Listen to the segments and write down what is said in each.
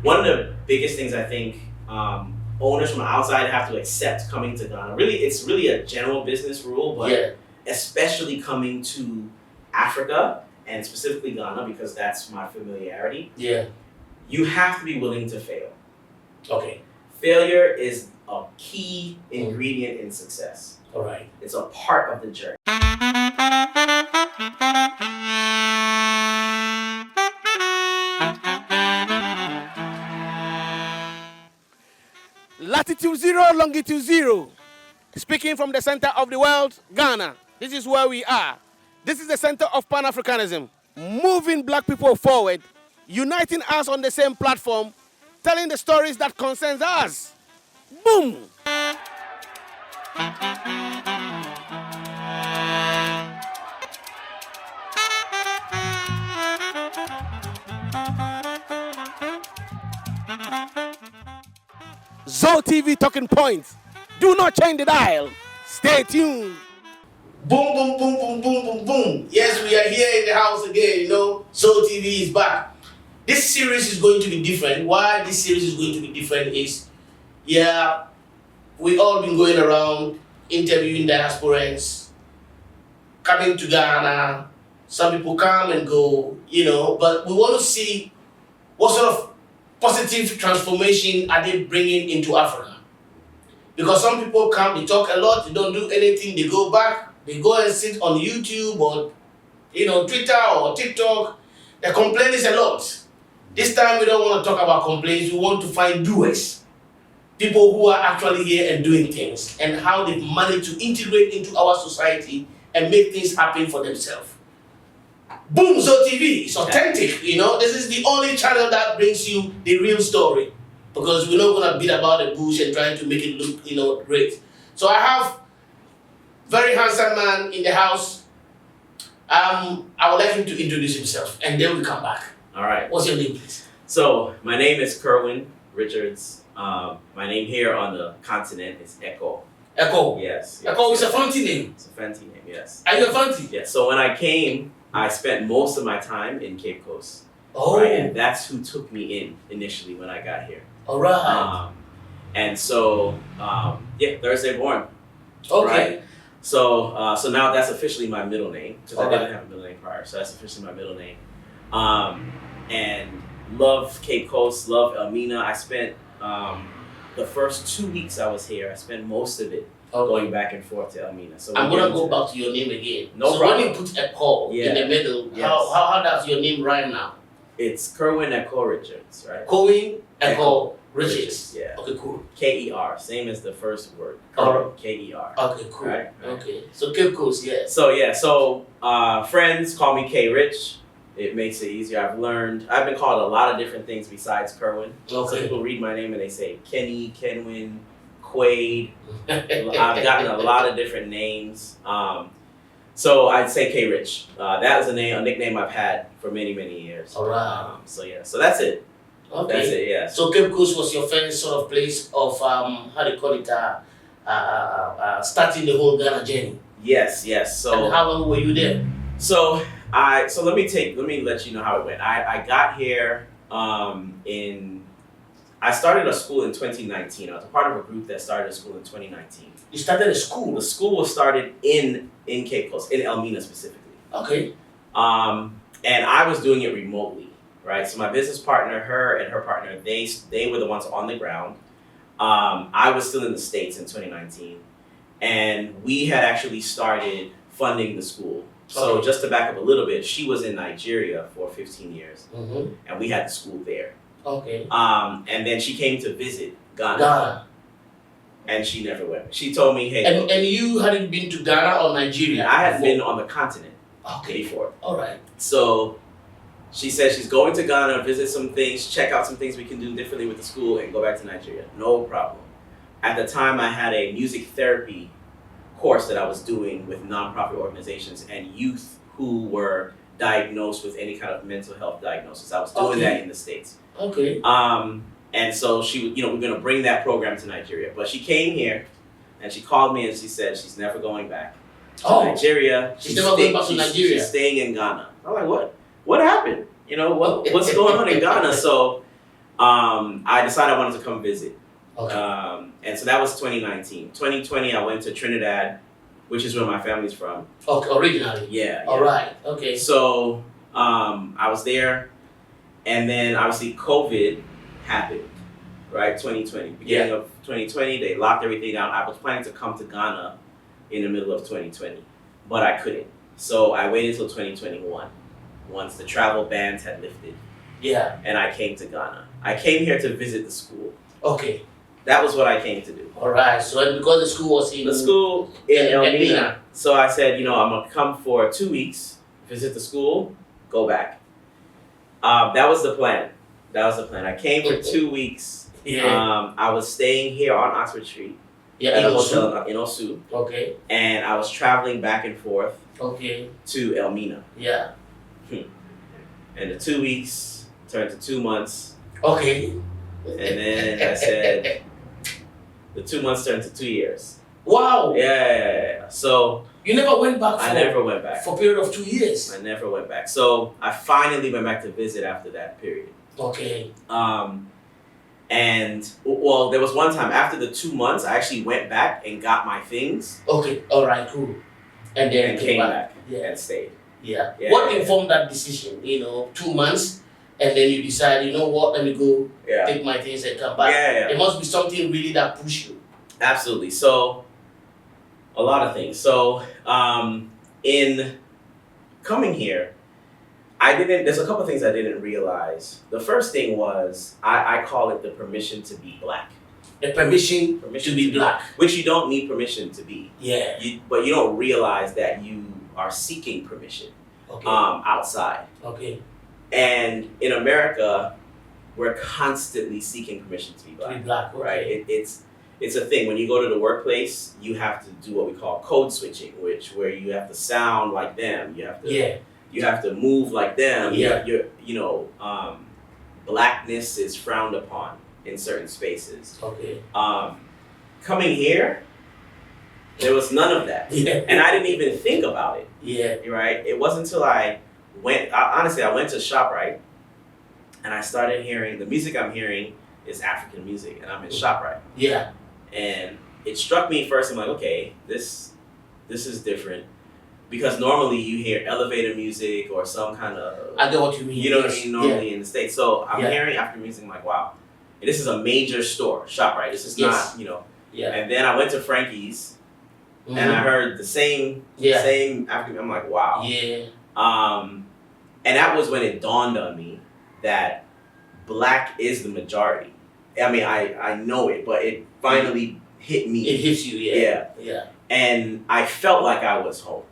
one of the biggest things I think owners from outside have to accept coming to Ghana. Really, it's really a general business rule, but especially coming to Africa and specifically Ghana, because that's my familiarity. Yeah. You have to be willing to fail. Okay. Failure is a key ingredient in success. All right. It's a part of the journey. Latitude 0, longitude 0. Speaking from the center of the world, Ghana. This is where we are. This is the center of Pan-Africanism. Moving black people forward, uniting us on the same platform, telling the stories that concerns us. Boom! Zo TV Talking Points. Do not change the dial. Stay tuned. Boom, boom, boom, boom, boom, boom, boom. Yes, we are here in the house again, you know. Zo TV is back. This series is going to be different. Why this series is going to be different is, we all been going around interviewing diasporans, coming to Ghana. Some people come and go, you know, but we want to see what sort of positive transformation are they bringing into Africa. Because some people come, they talk a lot, they don't do anything, they go back, they go and sit on YouTube or, you know, Twitter or TikTok. The complaint is a lot. This time we don't want to talk about complaints, we want to find doers. People who are actually here and doing things and how they've managed to integrate into our society and make things happen for themselves. Boom, Zo TV, it's authentic, you know. This is the only channel that brings you the real story. Because we're not going to beat about the bush and trying to make it look, you know, great. So I have very handsome man in the house. I would like him to introduce himself and then we come back. All right. What's your name, please? So my name is Kerwin Richards. My name here on the continent is Echo. Echo? Yes. Echo is a fancy name? It's a fancy name, yes. Are you a fancy? Yes. So when I came, I spent most of my time in Cape Coast. Oh. Right? And that's who took me in initially when I got here. All right. And so, Thursday born. Okay. Right? So now that's officially my middle name because I didn't have a middle name prior. So that's officially my middle name. And love Cape Coast, love Elmina. I spent the first 2 weeks I was here. I spent most of it going back and forth to Elmina. So I'm gonna go back to your name again. No so problem. when you put Echo in the middle, how does your name rhyme now? It's Kerwin Echo Richards, right? Kerwin Echo Richards. Yeah. Okay, cool. K-E-R, same as the first word. Alright. K-E-R. Okay, cool. Right? Okay. So Cape Coast, yes. So friends call me K Rich. It makes it easier. I've been called a lot of different things besides Kerwin. Okay. So people read my name and they say Kenny, Kenwin, Quaid. I've gotten a lot of different names. So I'd say K Rich. That was a nickname I've had for many, many years. All right. So that's it. Okay. That's it, yeah. So Cape Coast was your first sort of place of how do you call it? Starting the whole Ghana journey. Yes. So and how long were you there? So let me let you know how it went. I got here I started a school in 2019. I was a part of a group that started a school in 2019. You started a school? The school was started in Cape Coast, in Elmina specifically. Okay. And I was doing it remotely, right? So my business partner, her and her partner, they were the ones on the ground. I was still in the States in 2019. And we had actually started funding the school. So just to back up a little bit, she was in Nigeria for 15 years. Mm-hmm. And we had the school there. Okay. And then she came to visit Ghana. And she never went. She told me, hey. And you hadn't been to Ghana or Nigeria? I had been on the continent before. All right. So she said she's going to Ghana, visit some things, check out some things we can do differently with the school, and go back to Nigeria. No problem. At the time, I had a music therapy course that I was doing with nonprofit organizations and youth who were diagnosed with any kind of mental health diagnosis. I was doing that in the States. Okay. And so she, we're going to bring that program to Nigeria. But she came here and she called me and she said she's never going back to Nigeria. She's never going back to Nigeria. She's staying in Ghana. I'm like, what? What happened? What's going on in Ghana? So I decided I wanted to come visit. Okay. And so that was 2019. 2020, I went to Trinidad, which is where my family's from. Okay, originally. Yeah. All right. Okay. So I was there, and then obviously COVID happened, right? 2020, beginning of 2020, they locked everything down. I was planning to come to Ghana in the middle of 2020, but I couldn't. So I waited till 2021, once the travel bans had lifted, Yeah. and I came to Ghana. I came here to visit the school. Okay. That was what I came to do. All right. So because the school was in The school in Elmina. Elmina. So I said, I'm gonna come for 2 weeks, visit the school, go back. That was the plan. I came for 2 weeks. Yeah. I was staying here on Oxford Street Yeah. at In a Osu. hotel in Osu, Okay. and I was traveling back and forth Okay. to Elmina. Yeah. And the 2 weeks turned to 2 months, Okay. and then I said the 2 months turned to 2 years. Wow. Yeah. So You never went back I never went back. for a period of 2 years. I never went back. So I finally went back to visit after that period. Okay. And well, there was one time after the 2 months, I actually went back and got my things Okay. All right. Cool. And then and came back Yeah. and stayed. Yeah. Yeah. What informed that decision? 2 months, and then you decide, you know what? Let me go Yeah. take my things and come back. Yeah. There must be something really that pushed you. Absolutely. So a lot of things. So in coming here, there's a couple things I didn't realize. The first thing was I call it the permission to be black. The permission Permission to be black. Which you don't need permission to be. Yeah. But you don't realize that you are seeking permission Okay. outside. Okay. And in America, we're constantly seeking permission to be To black. be black. Okay. Right? It's a thing. When you go to the workplace, you have to do what we call code switching, where you have to sound like them. You have to you have to move like them. Yeah. Blackness is frowned upon in certain spaces. Okay. Coming here, there was none of that. Yeah. And I didn't even think about it. Yeah. Right? It wasn't until I went to ShopRite, and I started hearing the music I'm hearing is African music, and I'm in ShopRite. Yeah. And it struck me first. I'm like, okay, this is different, because normally you hear elevator music or some kind of, I know what you mean. you know what I Yes. mean, normally in the States. So I'm Yeah. hearing African music. I'm like, wow, this is a major store, ShopRite. This is Yes. not, Yeah. And then I went to Frankie's, and I Mhm. heard the same Yeah. African. I'm like, wow. Yeah. And that was when it dawned on me that black is the majority. I mean, I know it, but it finally hit me. It hits you. Yeah. Yeah. And I felt like I was home.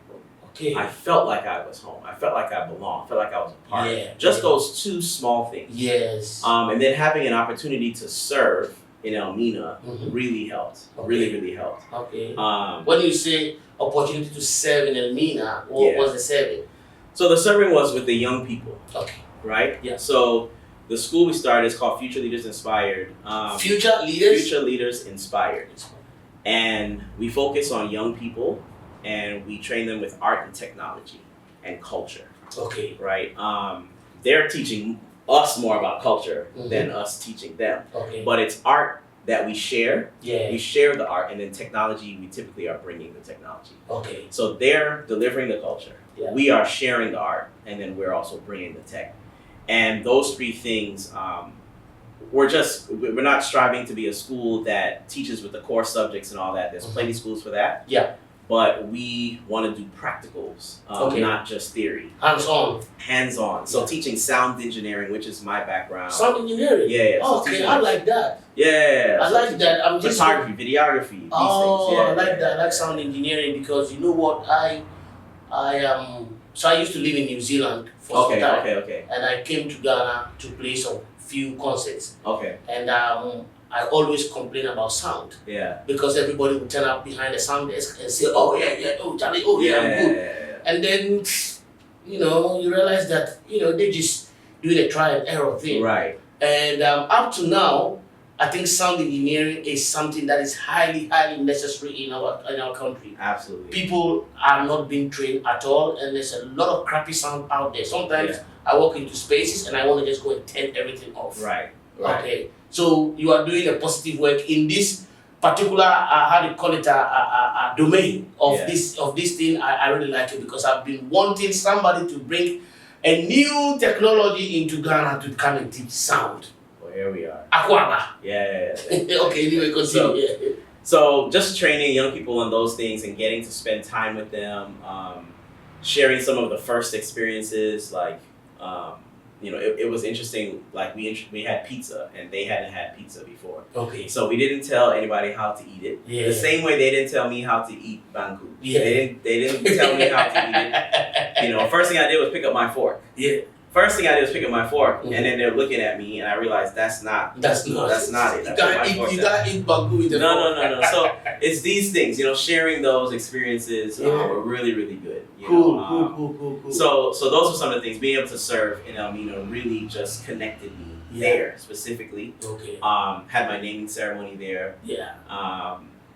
Okay. I felt like I was home. I felt like I belonged. I felt like I was a part. Yeah. Just Yeah. those two small things. Yes. And then having an opportunity to serve in Elmina Mhm. really helped. Okay. Really helped. Okay. Um, When you say opportunity to serve in Elmina, what Yeah. was the serving? so the serving was with the young people, Okay. right? Yeah. So the school we started is called Future Leaders Inspired. Future leaders. Future Leaders Inspired. And we focus on young people, and we train them with art and technology and culture, Okay. right? They're teaching us more about culture Mhm. than us teaching them. Okay. But it's art that we share. Yeah. We share the art, and then technology, we typically are bringing the technology. Okay. So they're delivering the culture. Yeah. We are sharing the art, and then we're also bringing the tech. And those three things, we're not striving to be a school that teaches with the core subjects and all that. There's plenty of schools for that. Yeah. But we want to do practicals, Okay. not just theory. Hands on. Hands-on. So Yeah. teaching sound engineering, which is my background. Sound engineering. Yeah. So Okay. teaching- I like that. Yeah. I so like that. I'm just. photography, videography, these Oh, things. Yeah. I like that. I like sound engineering because you know what I So I used to live in New Zealand for Okay, some time, okay. and I came to Ghana to play some few concerts, Okay. and I always complain about sound Yeah. because everybody would turn up behind the sound desk and say, "Oh yeah, oh Charlie, oh yeah, I'm good," and then you realize that they just doing a try and error thing, Right. and up to now, I think sound engineering is something that is highly necessary in our country. Absolutely. People are not being trained at all, and there's a lot of crappy sound out there. Sometimes Yeah. I walk into spaces and I want to just go and turn everything off. Right. Right. Okay. So you are doing a positive work in this particular how do you call it a domain of Yeah. this thing. I really like it because I've been wanting somebody to bring a new technology into Ghana to come and teach sound. Well, here we are. Aquaba. Yeah. Okay, anyway, continue. So just training young people on those things and getting to spend time with them, sharing some of the first experiences, like it was interesting. Like we had pizza and they hadn't had pizza before. Okay. So we didn't tell anybody how to eat it. Yeah. The same way they didn't tell me how to eat banku. Yeah. They didn't tell me how to eat it. First thing I did was pick up my fork. Yeah. First thing I did was pick up my fork, Mhm. and then they're looking at me, and I realized that's not it. You That's can't eat bangu with a No. So it's these things, sharing those experiences were really, really good. Cool. So those are some of the things. Being able to serve in Elmina really just connected me there specifically. Okay. Had my naming ceremony there. Yeah.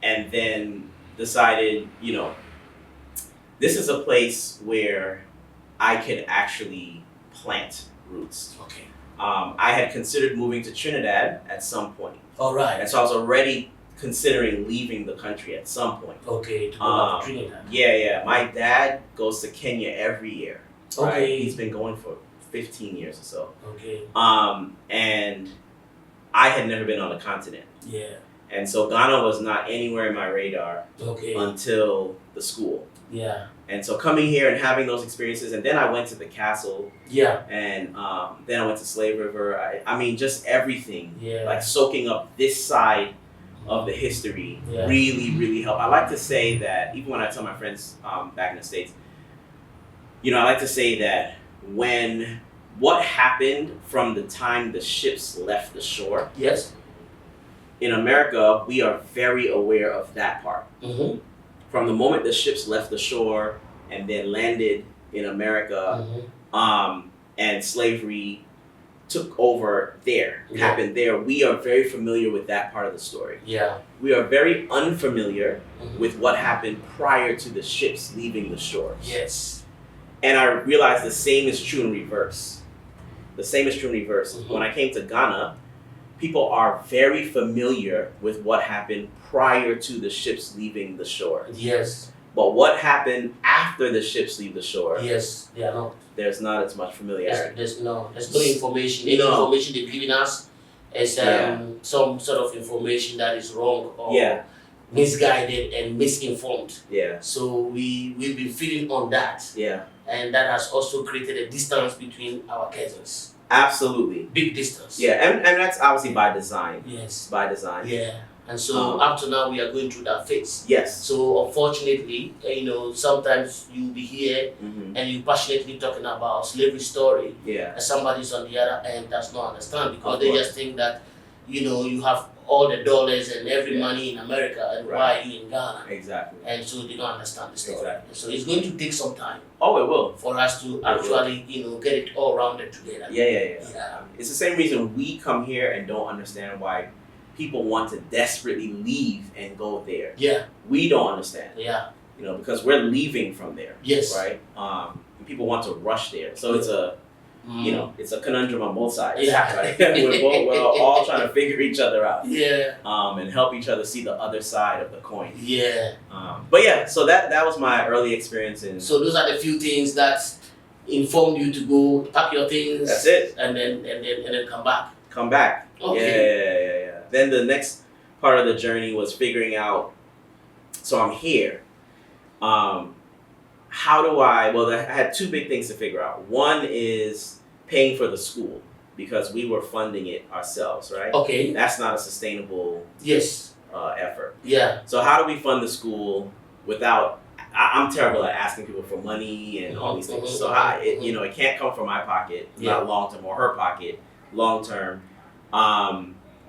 And then decided, this is a place where I could actually plant roots. Okay. I had considered moving to Trinidad at some point. All right. And so I was already considering leaving the country at some point. Okay, to go back to Trinidad. Yeah. My dad goes to Kenya every year. Right? Okay. He's been going for 15 years or so. Okay. And I had never been on the continent. Yeah. And so Ghana was not anywhere in my radar Okay. until the school. Yeah. And so coming here and having those experiences, and then I went to the castle, Yeah. and then I went to Slave River. I mean, just everything, Yeah. like soaking up this side of the history Yeah. really, really helped. I like to say that, even when I tell my friends back in the States, I like to say that what happened from the time the ships left the shore, Yes. in America, we are very aware of that part. Mm-hmm. From the moment the ships left the shore and then landed in America, and slavery took over there, happened there, we are very familiar with that part of the story. Yeah. We are very unfamiliar with what happened prior to the ships leaving the shore. Yes. And I realized the same is true in reverse. When I came to Ghana, people are very familiar with what happened prior to the ships leaving the shore. Yes. But what happened after the ships leave the shore, Yes. They are not. there's not as much familiarity. There's no information. Any information they've given us is some sort of information that is wrong or misguided and misinformed. Yeah. So we've been feeding on that. Yeah. And that has also created a distance between our cousins. Absolutely. Big distance. Yeah, and that's obviously by design. Yes. By design. Yeah. And so up to now we are going through that phase. Yes. So unfortunately, sometimes you'll be here Mm-hmm. and you passionately talking about slavery story. Yeah. And somebody's on the other end does not understand because Of they course. just think that you have all the dollars and every money in America and why Right. are you in Ghana? Exactly. And so they don't understand the story. Exactly. So it's going to take some time Oh, it will. for us to actually, get it all rounded together. Yeah. It's the same reason we come here and don't understand why people want to desperately leave and go there. Yeah. We don't understand. Yeah. Because we're leaving from there. Yes. Right? And people want to rush there. So it's a it's a conundrum on both sides. Yeah. Right? we're all trying to figure each other out. Yeah. And help each other see the other side of the coin. Yeah. But yeah, so that was my early experience in. So those are the few things that informed you to go pack your things. That's it. And then come back. Come back. Okay. Yeah. Then the next part of the journey was figuring out. So I'm here. How do I? Well, I had two big things to figure out. One is paying for the school because we were funding it ourselves, right? Okay. That's not a sustainable Yes. effort. Yeah. So how do we fund the school without? I'm terrible at asking people for money and all these things. So it can't come from my pocket, not long term, or her pocket, long term.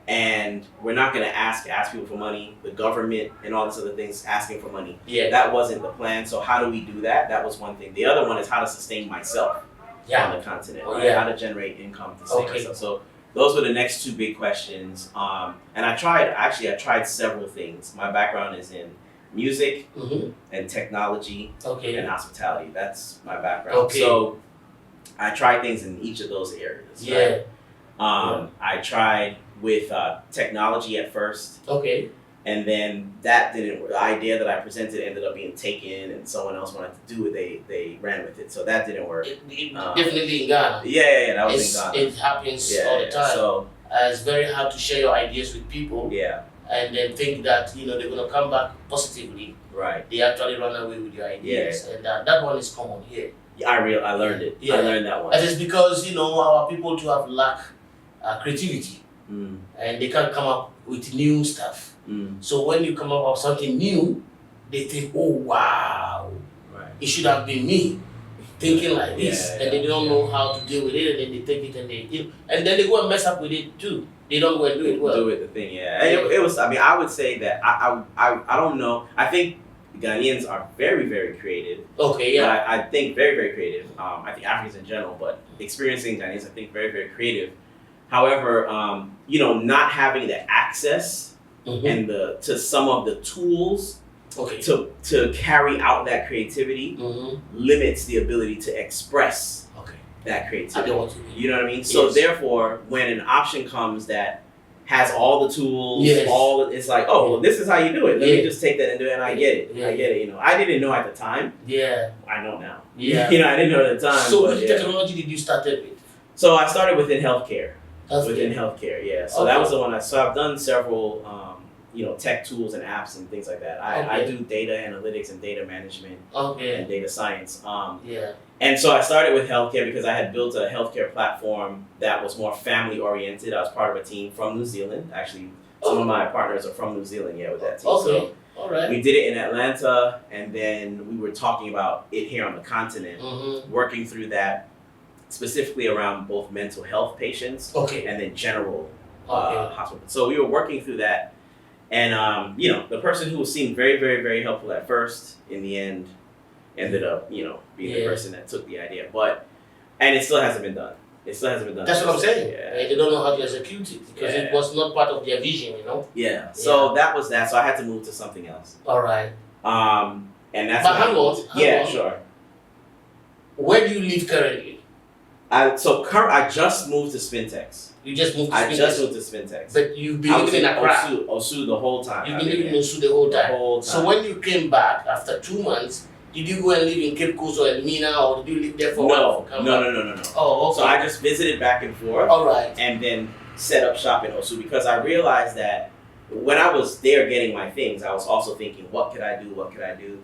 And we're not gonna ask people for money. The government and all these other things asking for money. Yeah. That wasn't the plan. So how do we do that? That was one thing. The other one is how to sustain myself on the continent. Oh, right? yeah. How to generate income to sustain myself. So those were the next two big questions. And I tried several things. My background is in music and technology and hospitality. That's my background. Okay. So I tried things in each of those areas. Yeah. Right? I tried with technology at first, Okay. and then that didn't. The idea that I presented ended up being taken, and someone else wanted to do it. They ran with it, so that didn't work. Definitely in Ghana. Yeah, that was in Ghana. It happens all the time. So It's very hard to share your ideas with people. yeah, And then think that they're gonna come back positively. right. They actually run away with your ideas, and that one is common here. Yeah, I learned it. Yeah. I learned that one. And it's because our people to have lack creativity, and they can't come up with new stuff. So when you come up with something new, they think, oh wow, Right. it should have been me thinking like this, Yeah, and they don't know how to deal with it, and then they take it and then they go and mess up with it too. They don't go and do it well. Do it the thing, yeah. And it was. I mean, I would say that I don't know. I think Ghanaians are very, very creative. Okay, yeah. But I think very, very creative. I think Africans in general, but experiencing Ghanaians, I think very, very creative. However, not having the access and to some of the tools to carry out that creativity limits the ability to express that creativity. I get what you mean. You know what I mean? So Yes. therefore, when an option comes that has all the tools, Yes. it's like, oh, well, this is how you do it. Let me Yeah. just take that and do it, and I get it. Yeah. I get it. I didn't know at the time. Yeah. I know now. Yeah. I didn't know at the time. So but which yeah. technology did you start with? So I started within healthcare. That's Within good. healthcare, yeah. So Okay. that was the one. So I've done several, tech tools and apps and things like that. I Okay. do data analytics and data management Okay. and data science. Yeah. And so I started with healthcare because I had built a healthcare platform that was more family oriented. I was part of a team from New Zealand. Actually, some of my partners are from New Zealand, with that team. Okay. So All right. we did it in Atlanta, and then we were talking about it here on the continent, working through that specifically around both mental health patients Okay. and then general Okay. hospital. So we were working through that, and the person who seemed very, very, very helpful at first, in the end, ended up, being the Yeah. person that took the idea. And it still hasn't been done. It still hasn't been done. That's what I'm saying. Yeah. They don't know how to execute it because it Yeah. was not part of their vision, Yeah. So that was that. So I had to move to something else. All right. And that's. But when I hang on, moved. hang Yeah, on. sure. Where do you live currently? I just moved to Spintex. You just moved to I Spintex, just moved to Spintex. but you've been I was living in Accra. Osu the whole time. You've I've been living in here Osu the whole the time. whole time. So when you came back after 2 months, did you go and live in Cape Coast or Elmina, or did you live there for a while? No. Oh, okay. So I just visited back and forth, All right. and then set up shop in Osu because I realized that when I was there getting my things, I was also thinking, what could I do? What could I do?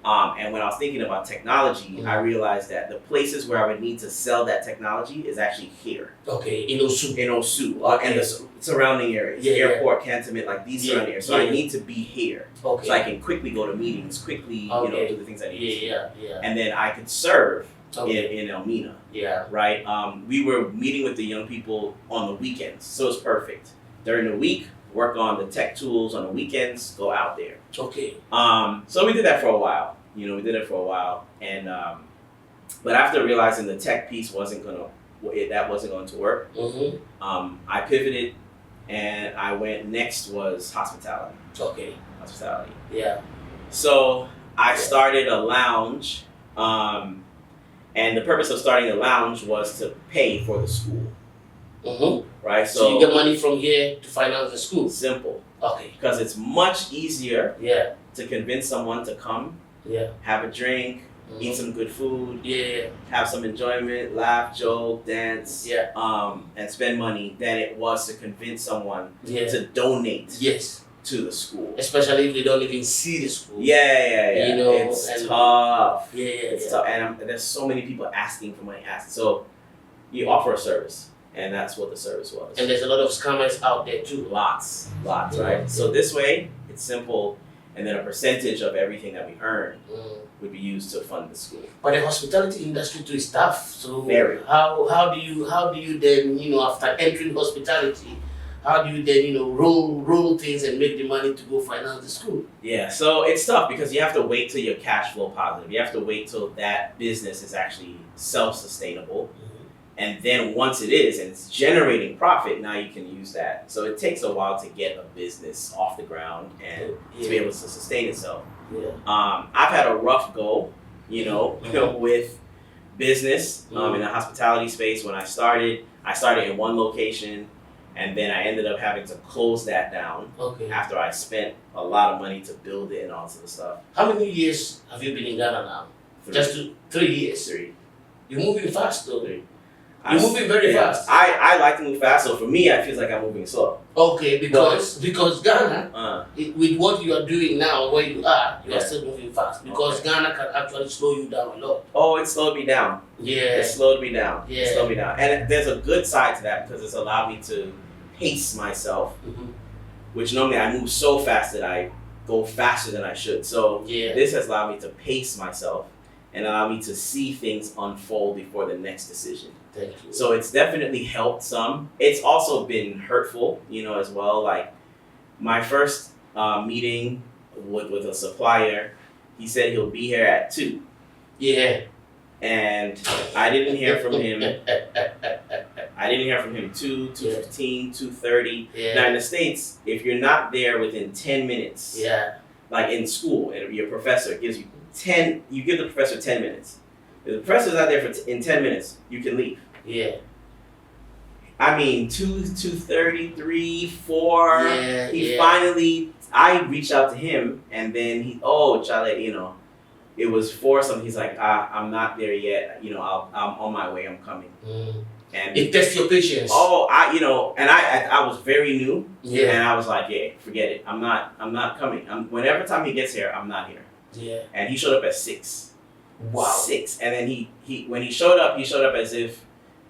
And when I was thinking about technology, I realized that the places where I would need to sell that technology is actually here Okay, in Osu. in Osu Okay. and the surrounding areas, Yeah, airport, cantonment, like these Yeah, surrounding areas. So yeah. I need to be here, Okay. so I can quickly go to meetings, quickly Okay. do the things I need to do, Yeah. and then I could serve Okay. in Elmina. Yeah. Right? We were meeting with the young people on the weekends, so it's perfect. During the week, work on the tech tools. On the weekends, go out there. Okay. So we did that for a while. And but after realizing the tech piece wasn't going to work, I pivoted, and I went. Next was hospitality. Okay. Hospitality. Yeah. So I started a lounge, and the purpose of starting a lounge was to pay for the school. Right, So you get money from here to finance the school. simple Okay. because it's much easier Yeah. to convince someone to come, Yeah. have a drink, eat some good food, Yeah. have some enjoyment, laugh, joke, dance, Yeah. and spend money than it was to convince someone Yeah. to donate Yes. to the school. Especially if they don't even see the school. Yeah. You know, it's and- tough. Yeah. It's tough, and there's so many people asking for money. So you offer a service, and that's what the service was. And there's a lot of scammers out there too. Lots, Yeah. right? So this way, it's simple, and then a percentage of everything that we earn would be used to fund the school. But the hospitality industry too is tough. So Very. how do you then after entering hospitality, how do you then roll things and make the money to go finance the school? Yeah, so it's tough because you have to wait till you're cash flow positive. You have to wait till that business is actually self-sustainable. And then once it is and it's generating profit, now you can use that. So it takes a while to get a business off the ground and to be able to sustain itself. Yeah. I've had a rough go, with business in the hospitality space. When I started, I started in one location, and then I ended up having to close that down Okay. after I spent a lot of money to build it and all sorts of stuff. How many years have you been in Ghana now? Just 3 years. 3. You're moving fast though. 3. You're moving very fast. I like to move fast, so for me, I feel like I'm moving slow. Okay, because Ghana, with what you are doing now, where you are still moving fast. Because Ghana can actually slow you down a lot. Oh, it slowed me down. Yeah. It slowed me down. Yeah. It slowed me down. And there's a good side to that because it's allowed me to pace myself, which normally I move so fast that I go faster than I should. So this has allowed me to pace myself and allow me to see things unfold before the next decision. Thank you. So it's definitely helped some. It's also been hurtful, as well. Like my first meeting with a supplier, he said he'll be here at 2. Yeah. And I didn't hear from him. I didn't hear from him 2:15, 2:30. Yeah. Now in the States, if you're not there within 10 minutes, like in school, and your professor gives you 10, you give the professor 10 minutes. If the professor's not there in 10 minutes, you can leave. Yeah. I mean, 2:30, 3, 4. Yeah, he finally, I reached out to him, and then Chale, it was 4 something. He's like, I'm not there yet. I'm on my way. I'm coming. And it tests your patience. Oh, I was very new. Yeah. And I was like, forget it. I'm not coming. Whenever time he gets here, I'm not here. Yeah. And he showed up at 6. Wow. 6. And then he when he showed up as if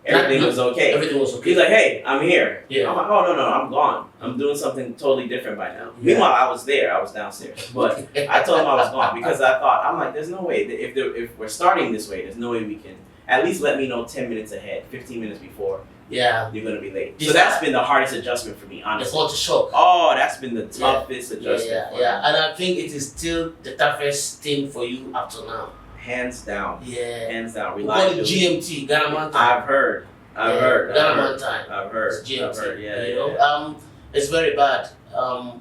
everything was okay. Everything was okay. He's like, hey, I'm here. Yeah. I'm like, oh, no, I'm gone. I'm doing something totally different by now. Yeah. Meanwhile, I was there. I was downstairs. But I told him I was gone because I'm like, there's no way. If we're starting this way, there's no way we can. At least let me know 10 minutes ahead, 15 minutes before. Yeah. You're going to be late. So that's been the hardest adjustment for me, honestly. The culture shock. Oh, that's been the toughest adjustment for me. Yeah. And I think it is still the toughest thing for you up to now. Hands down. Yeah. Hands down. We call it GMT, Ghana Man Time. I've heard. Ghana Man Time. I've heard. It's GMT. I've heard, yeah. It's very bad. I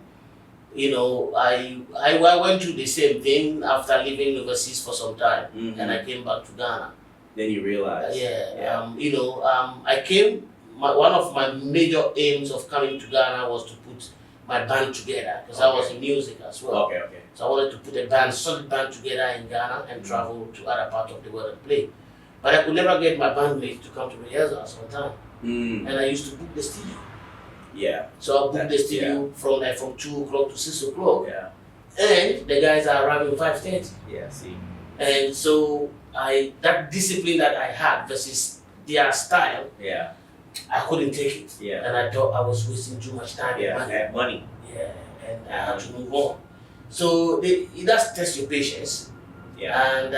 went through the same thing after living overseas for some time, and I came back to Ghana. Then you realize. I came. One of my major aims of coming to Ghana was to put my band together because I was in music as well. Okay. So I wanted to put a solid band together in Ghana and travel to other parts of the world and play. But I could never get my bandmates to come to rehearsals on time. And I used to book the studio. Yeah. So I booked the studio from 2 o'clock to 6 o'clock. Yeah. And the guys are arriving 5:30. Yeah, see. And so that discipline that I had versus their style, I couldn't take it. Yeah. And I thought I was wasting too much time and money. Yeah, and I had to move on. So it does test your patience. Yeah. And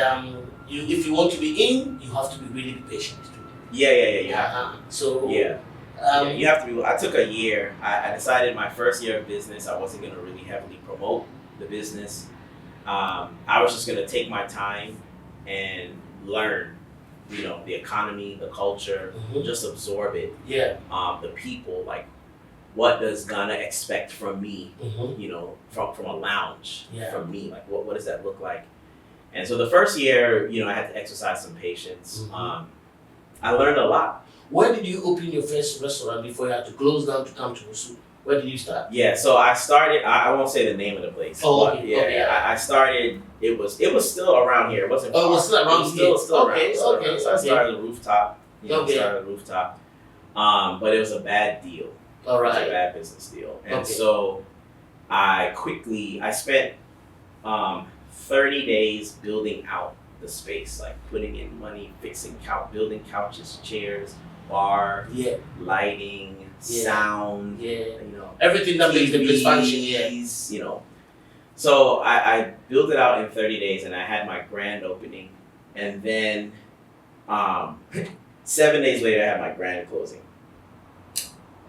if you want to be in, you have to be really patient. Yeah. So you have to be. I took a year. I decided my first year of business, I wasn't going to really heavily promote the business. I was just going to take my time and learn, the economy, the culture, just absorb it. Yeah. The people, like, what does Ghana expect from me? From a lounge, from me, like what does that look like? And so the first year, I had to exercise some patience. I learned a lot. Where did you open your first restaurant before you had to close down to come to Wusu? Where did you start? Yeah, so I started. I won't say the name of the place. Oh, but I started. It was still around here. It wasn't. Oh, it was still around here. Still okay, around. okay. So I started a rooftop. Started a rooftop. But it was a bad deal. All right. It was a bad business deal, and so I spent 30 days building out the space, like putting in money, building couches, chairs, bar, lighting, sound, everything that makes the place function. So I built it out in 30 days, and I had my grand opening, and then 7 days later I had my grand closing.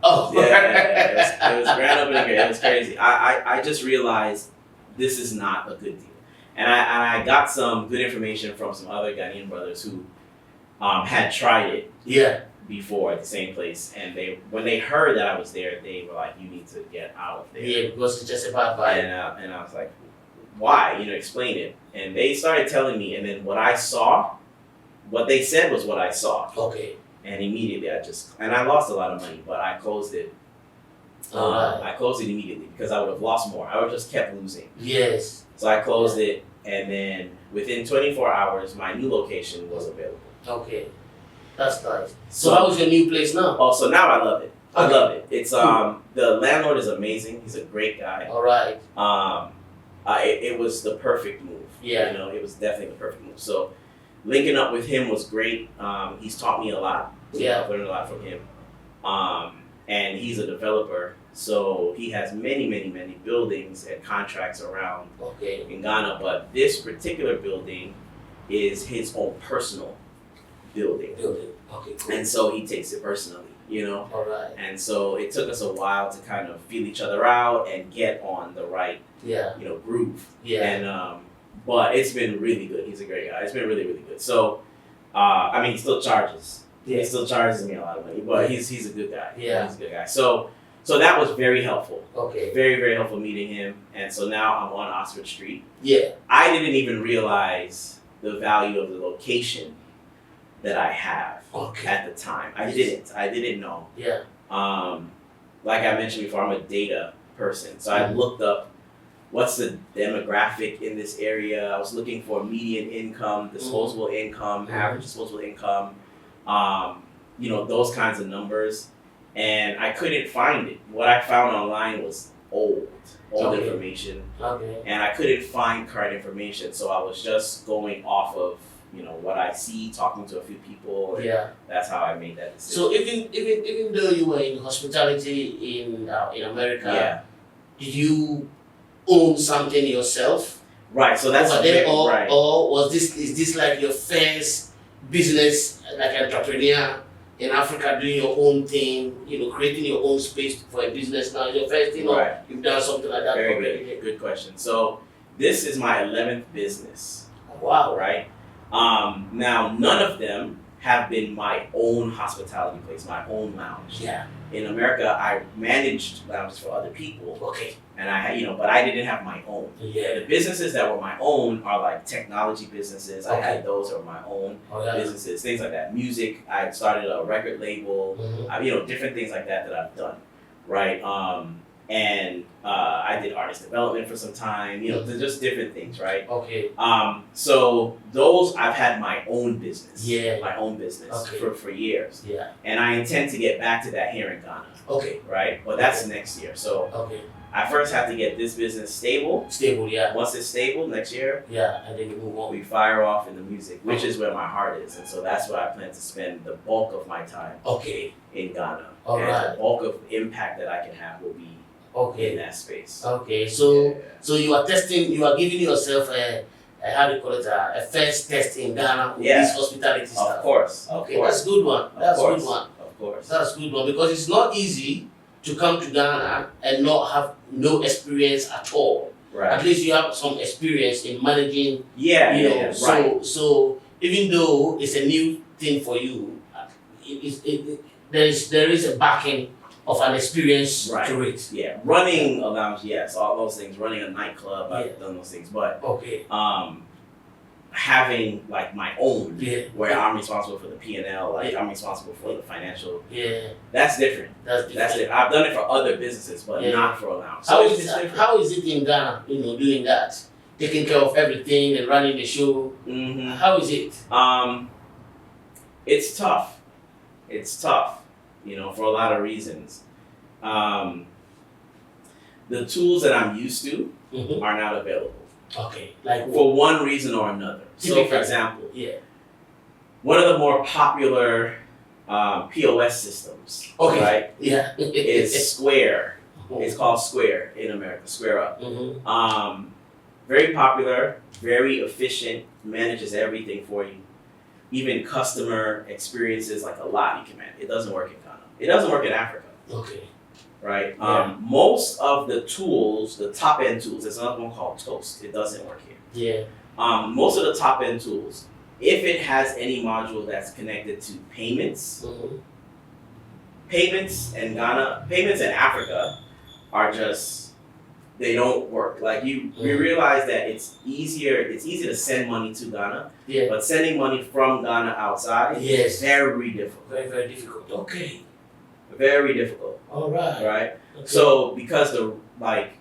Oh, It was grand opening. It was crazy. I just realized this is not a good deal. And I got some good information from some other Ghanaian brothers who had tried it before at the same place. And when they heard that I was there, they were like, you need to get out of there. Yeah, because it's just a bad vibe. And I was like, why? Explain it. And they started telling me, and then what they said was what I saw. Okay. and immediately I lost a lot of money, but I closed it. Alright. I closed it immediately because I would have lost more. I would have just kept losing. Yes. So I closed it, and then within 24 hours, my new location was available. Okay. That's nice. So how's your new place now? Oh, so now I love it. I Okay. love it. It's the landlord is amazing. He's a great guy. Alright. It was the perfect move. Yeah. You know, it was definitely the perfect move. So linking up with him was great. He's taught me a lot. Yeah. I've learned a lot from him. And he's a developer, so he has many buildings and contracts around Okay. in Ghana. But this particular building is his own personal building, Building. Okay, cool. and so he takes it personally, you know. Alright. And so it took us a while to kind of feel each other out and get on the right, Yeah. groove. Yeah. And but it's been really good. He's a great guy. It's been really good. So I mean, he still charges. Yeah. He still charges me a lot of money, but he's a good guy. Yeah. He's a good guy. So that was very helpful. Okay. Very helpful meeting him. And so now I'm on Oxford Street. Yeah. I didn't even realize the value of the location that I have Okay. at the time. I didn't know. Yeah. Like I mentioned before, I'm a data person. So I looked up what's the demographic in this area. I was looking for median income, disposable income, average disposable income, those kinds of numbers. And I couldn't find it. What I found online was old Okay. information. Okay. And I couldn't find current information. So I was just going off of, what I see, talking to a few people. And Yeah. that's how I made that decision. So even though you were in hospitality in America, Yeah. did you own something yourself? Right. So that's over there, right. or is this like your first business, like entrepreneur in Africa, doing your own thing, creating your own space for a business now? Your first thing, or Right. you've done something like that Very already? good question. So this is my 11th business. Wow. Right. Now none of them have been my own hospitality place, my own lounge. Yeah. In America, I managed lounges for other people, Okay. and I had, but I didn't have my own. Yeah. The businesses that were my own are like technology businesses. I Okay. had those that were my own Oh, yeah. businesses, things like that. Music, I started a record label, Mhm. different things like that I've done, right? I did artist development for some time, just different things, right? Okay. So those I've had my own business, Yeah. my own business Okay. for years, Yeah. and I intend to get back to that here in Ghana, Okay. right? But that's next year. So Okay. I first have to get this business stable. Stable. Yeah. Once it's stable next year, Yeah. And then you move on. we fire off in the music, which is where my heart is, and so that's where I plan to spend the bulk of my time Okay. in Ghana. All and right. the bulk of impact that I can have will be in Okay. that space. Okay. So Yeah. so you are giving yourself a how do you call it, a first test in Ghana with Yeah. this hospitality Of stuff. course. Okay, Of course. that's a good one. That's a course. good one. Of course. That's a good one because it's not easy to come to Ghana and not have no experience at all. Right. At least you have some experience in managing, Yeah. you know. Yeah. So Right. so even though it's a new thing for you, there is a backing of an experience Right. to it. Yeah. Running a lounge, yes, all those things. Running a nightclub, Yeah. I've done those things. But Okay. having like my own, Yeah. where I'm responsible for the P&L, like Yeah. I'm responsible for the financial. Yeah. That's different. That's That's it. I've done it for other businesses, but Yeah. not for a lounge. How So is how is it in Ghana? Doing that, taking care of everything and running the show. Mm-hmm. How is it? It's tough. It's tough, for a lot of reasons. The tools that I'm used to Mhm. are not available Okay, like for one reason or another. So, for Typical. example, yeah. one of the more popular POS systems, Okay. right, Yeah. is Square. It's called Square in America, Square Up. Mhm. Very popular, very efficient, manages everything for you. Even customer experiences, like a lot you can manage. It doesn't work in Ghana. It doesn't work in Africa, Okay. right? Yeah. Most of the tools, the top end tools, there's another one called Toast. It doesn't work here. Yeah. Most of the top end tools, if it has any module that's connected to payments, Mhm. payments in Africa are just they don't work. Like we realize that it's easier to send money to Ghana, but sending money from Ghana outside is very difficult. Very, very difficult. Okay. Very difficult. All right. Right? Okay. So because the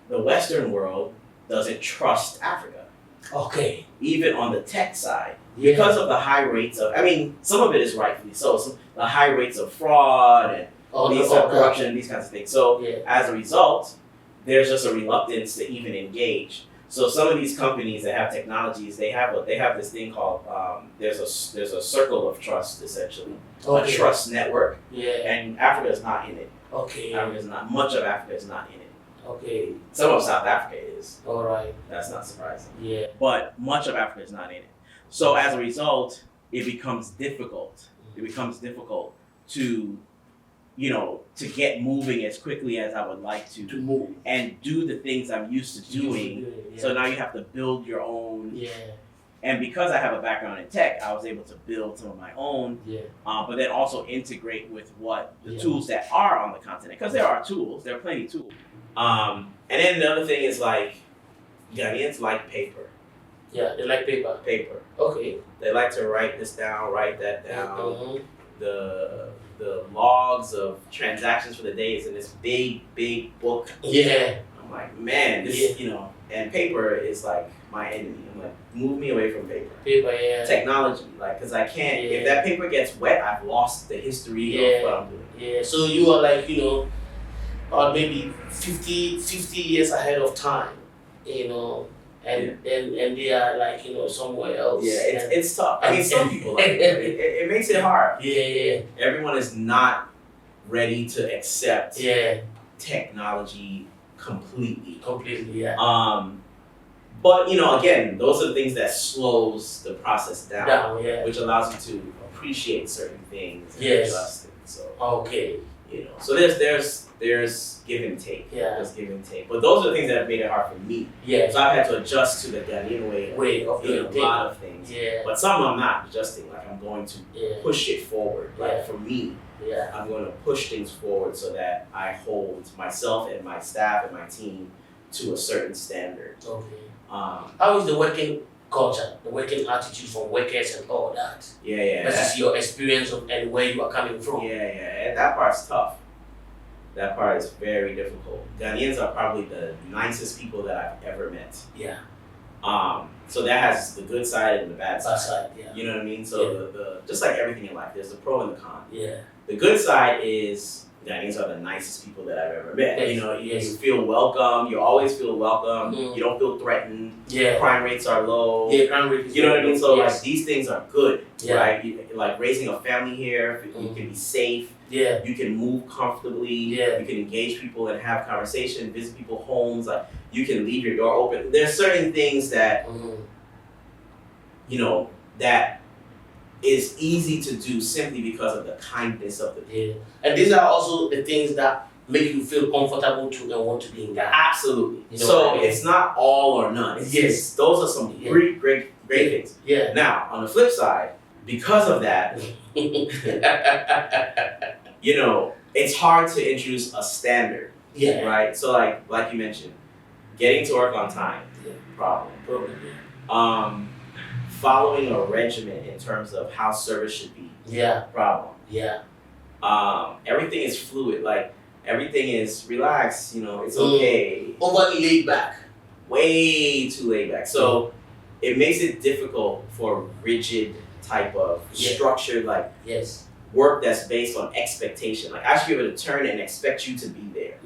Western world doesn't trust Africa. Okay. Even on the tech side. Because of the high rates of, I mean, some of it is rightfully so, the high rates of fraud and corruption and these kinds of things. So as a result, there's just a reluctance to even engage. So some of these companies that have technologies, they have this thing called there's a circle of trust, essentially, a trust network. And Africa is not in it. Africa is not. Much of Africa is not in it. Some of South Africa is. All right. That's not surprising. But much of Africa is not in it. So as a result, it becomes difficult. It becomes difficult to, to get moving as quickly as I would like to move and do the things I'm used to doing. So now you have to build your own. And because I have a background in tech, I was able to build some of my own. But then also integrate with what the tools that are on the continent, because there are tools. There are plenty of tools. And then the other thing is like Ghanaians like paper. They like paper. Paper. Okay. They like to write this down, write that down. The logs of transactions for the day is in this big book. I'm like, man, this and paper is like my enemy. I'm like, move me away from paper. Technology, because I can't. If that paper gets wet, I've lost the history of what I'm doing. So you are like, maybe 50 years ahead of time, and they are like, somewhere else. It's tough. I mean, some people like it. It makes it hard. Everyone is not ready to accept technology completely. But again, those are the things that slows the process down, which allows you to appreciate certain things and adjust it. So so there's give and take. There's give and take. But those are the things that have made it hard for me. So I've had to adjust to the Ghanaian way of doing a lot of things. But some I'm not adjusting. Like I'm going to push it forward. Like for me, I'm going to push things forward so that I hold myself and my staff and my team to a certain standard. How is the working culture, the working attitude from workers and all that? Versus your experience and where you are coming from. And that part's tough. That part is very difficult. Ghanaians are probably the nicest people that I've ever met. So that has the good side and the bad side. You know what I mean? So the just like everything in life, there's the pro and the con. The good side is Ghanaians are the nicest people that I've ever met. You feel welcome. You always feel welcome. You don't feel threatened. Crime rates are low. Crime rates. You know what I mean? So like these things are good, right? Like raising a family here, you can be safe. You can move comfortably. You can engage people and have conversation, visit people's homes. Like you can leave your door open. There's certain things that that is easy to do simply because of the kindness of the people. And these are also the things that make you feel comfortable to and want to be in Ghana. Absolutely. So it's not all or none. Those are some great things. Now, on the flip side, because of that, it's hard to introduce a standard. Right? So like you mentioned, getting to work on time, problem. Following a regimen in terms of how service should be. Problem. Everything is fluid. Like everything is relaxed. It's okay. Overly laid back. Way too laid back. So it makes it difficult for rigid type of structured work that's based on expectation. Like I should be able to turn and expect you to be there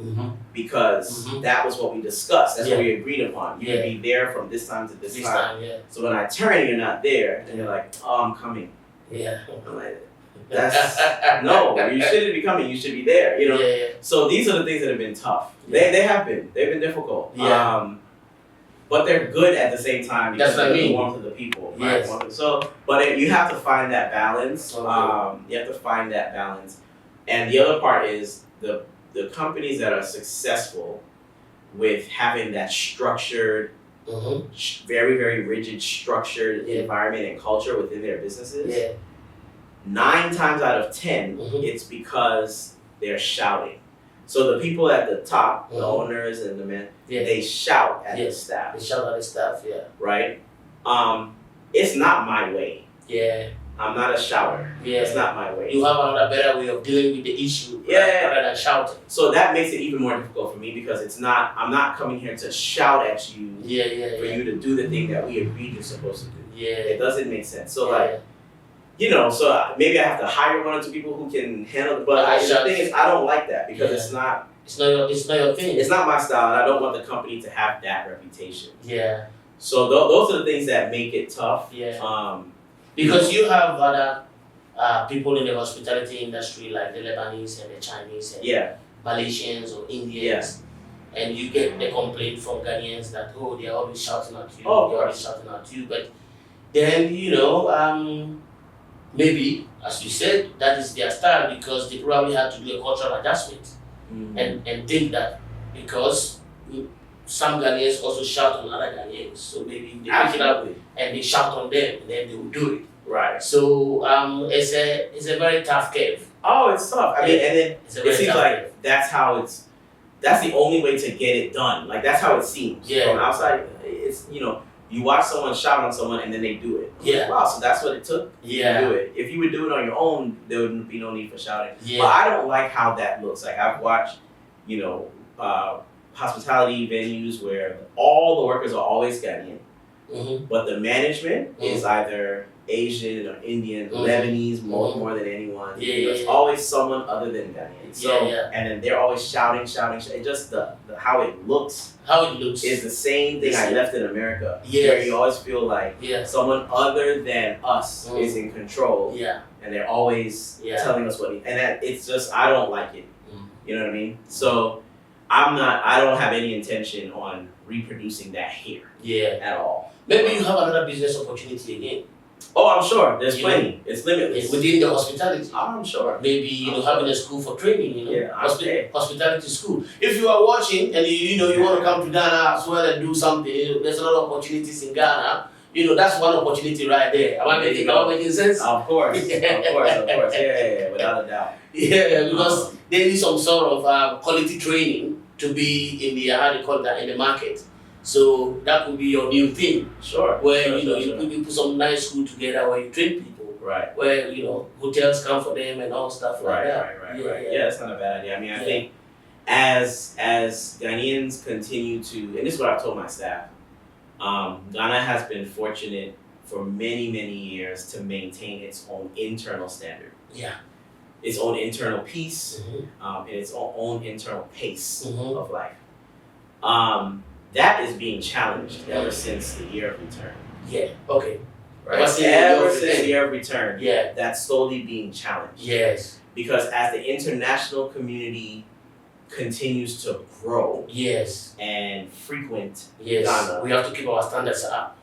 because that was what we discussed. That's what we agreed upon. You can be there from this time to this time. So when I turn and you're not there, then you're like, oh, I'm coming. I'm like, that's no, you shouldn't be coming. You should be there. So these are the things that have been tough. They have been. They've been difficult. But they're good at the same time because they're the warmth of the people. Right? So, but you have to find that balance. You have to find that balance. And the other part is the companies that are successful with having that structured, very, very rigid, structured environment and culture within their businesses, 9 times out of 10, it's because they're shouting. So the people at the top, the Mhm. owners and the men, Yeah. they shout at the Yes. staff, They shout at the staff, yeah. right? It's not my way. Yeah. I'm not a shouter. Yeah. It's not my way. You have another better way of dealing with the issue rather than shouting. So that makes it even more difficult for me because I'm not coming here to shout at you for you to do the thing that we agreed you're supposed to do. Yeah. It doesn't make sense. So so maybe I have to hire one or two people who can handle it. But the thing is, I don't like that because it's not your thing. It's not my style, and I don't want the company to have that reputation. Yeah. So those are the things that make it tough. Yeah. Because you have other people in the hospitality industry like the Lebanese and the Chinese and Malaysians or Indians, and you get the complaint from Ghanaians that they're always shouting at you, but then maybe, as you said, that is their style because they probably had to do a cultural adjustment and think that because some Ghanaians also shout on other Ghanaians, so maybe they pick it up and they shout on them, and then they will do it. Right. So it's a very tough cave. Oh, it's tough. I mean, and then it seems like cave. that's the only way to get it done. Like that's how it seems. Yeah. From outside, it's you watch someone shout on someone and then they do it. Yeah. Like, wow, so that's what it took to do it. If you would do it on your own, there would be no need for shouting. Yeah. But I don't like how that looks. Like I've watched, hospitality venues where all the workers are always Ghanaian, but the management is either Asian or Indian, Lebanese more than anyone. It's always someone other than Ghanaian. So and then they're always shouting. It just the how it looks. Is the same thing I left in America. Where you always feel like someone other than us is in control. And they're always telling us it's just I don't like it. You know what I mean? So I don't have any intention on reproducing that here. At all. Maybe you have another business opportunity again. Oh, I'm sure. There's plenty. It's limitless. Within the hospitality. I'm sure. Maybe having a school for training, okay. Hospitality school. If you are watching and you want to come to Ghana as well and do something, there's a lot of opportunities in Ghana. That's one opportunity right there. Am I making sense? Of course. Of course. Yeah, without a doubt. Yeah, because they need some sort of quality training to be in the market. So that could be your new thing. Sure. Where you put some nice school together where you train people. Right. Where hotels come for them and all stuff like that. Right. Yeah, that's not a bad idea. I mean, I think as Ghanaians continue to, and this is what I've told my staff, Ghana has been fortunate for many, many years to maintain its own internal standard. Yeah. Its own internal peace, and its own internal pace of life. That is being challenged ever since the year of return. Yeah. Okay. Right. Ever since the year of return. Yeah. That's slowly being challenged. Yes. Because as the international community continues to grow. Yes. And frequent Ghana. We have to keep our standards up.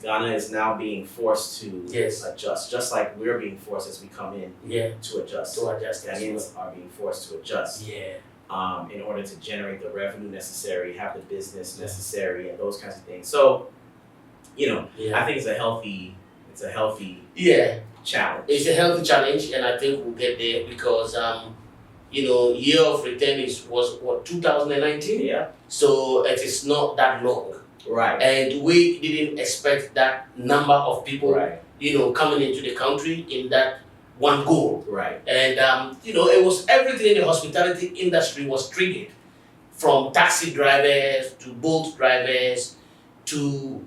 Ghana is now being forced to adjust, just like we're being forced as we come in to adjust. Ghanaians are being forced to adjust. Yeah. In order to generate the revenue necessary, have the business necessary, and those kinds of things. So, I think it's a healthy challenge. It's a healthy challenge, and I think we'll get there because year of return was 2019. Yeah. So it is not that long. Right. And we didn't expect that number of people, coming into the country in that one goal. Right. And it was everything in the hospitality industry was triggered, from taxi drivers to boat drivers to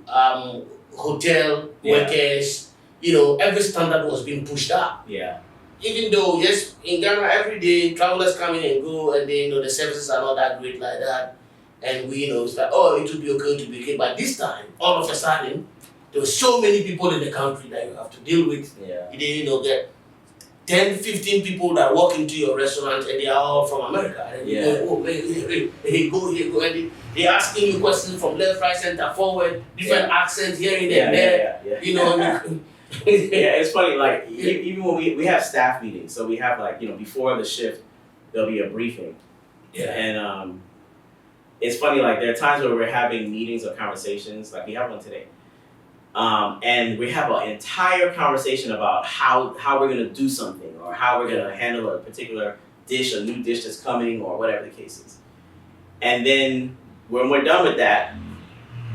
hotel workers. Every standard was being pushed up. Yeah. Even though in Ghana every day travelers come in and go, and the services are not that great like that. And it's like, it will be okay, But this time, all of a sudden, there were so many people in the country that you have to deal with. Yeah. You get 10, 15 people that walk into your restaurant and they are all from America. And you go, hey, go here, go. And they're asking you questions from left, right, center, forward, different accents here and there. It's funny, like, even when we have staff meetings, so we have, like, before the shift, there'll be a briefing. Yeah. And, it's funny, like, there are times where we're having meetings or conversations, like we have one today, and we have an entire conversation about how we're going to do something or how we're going to handle a particular dish, a new dish that's coming, or whatever the case is. And then when we're done with that,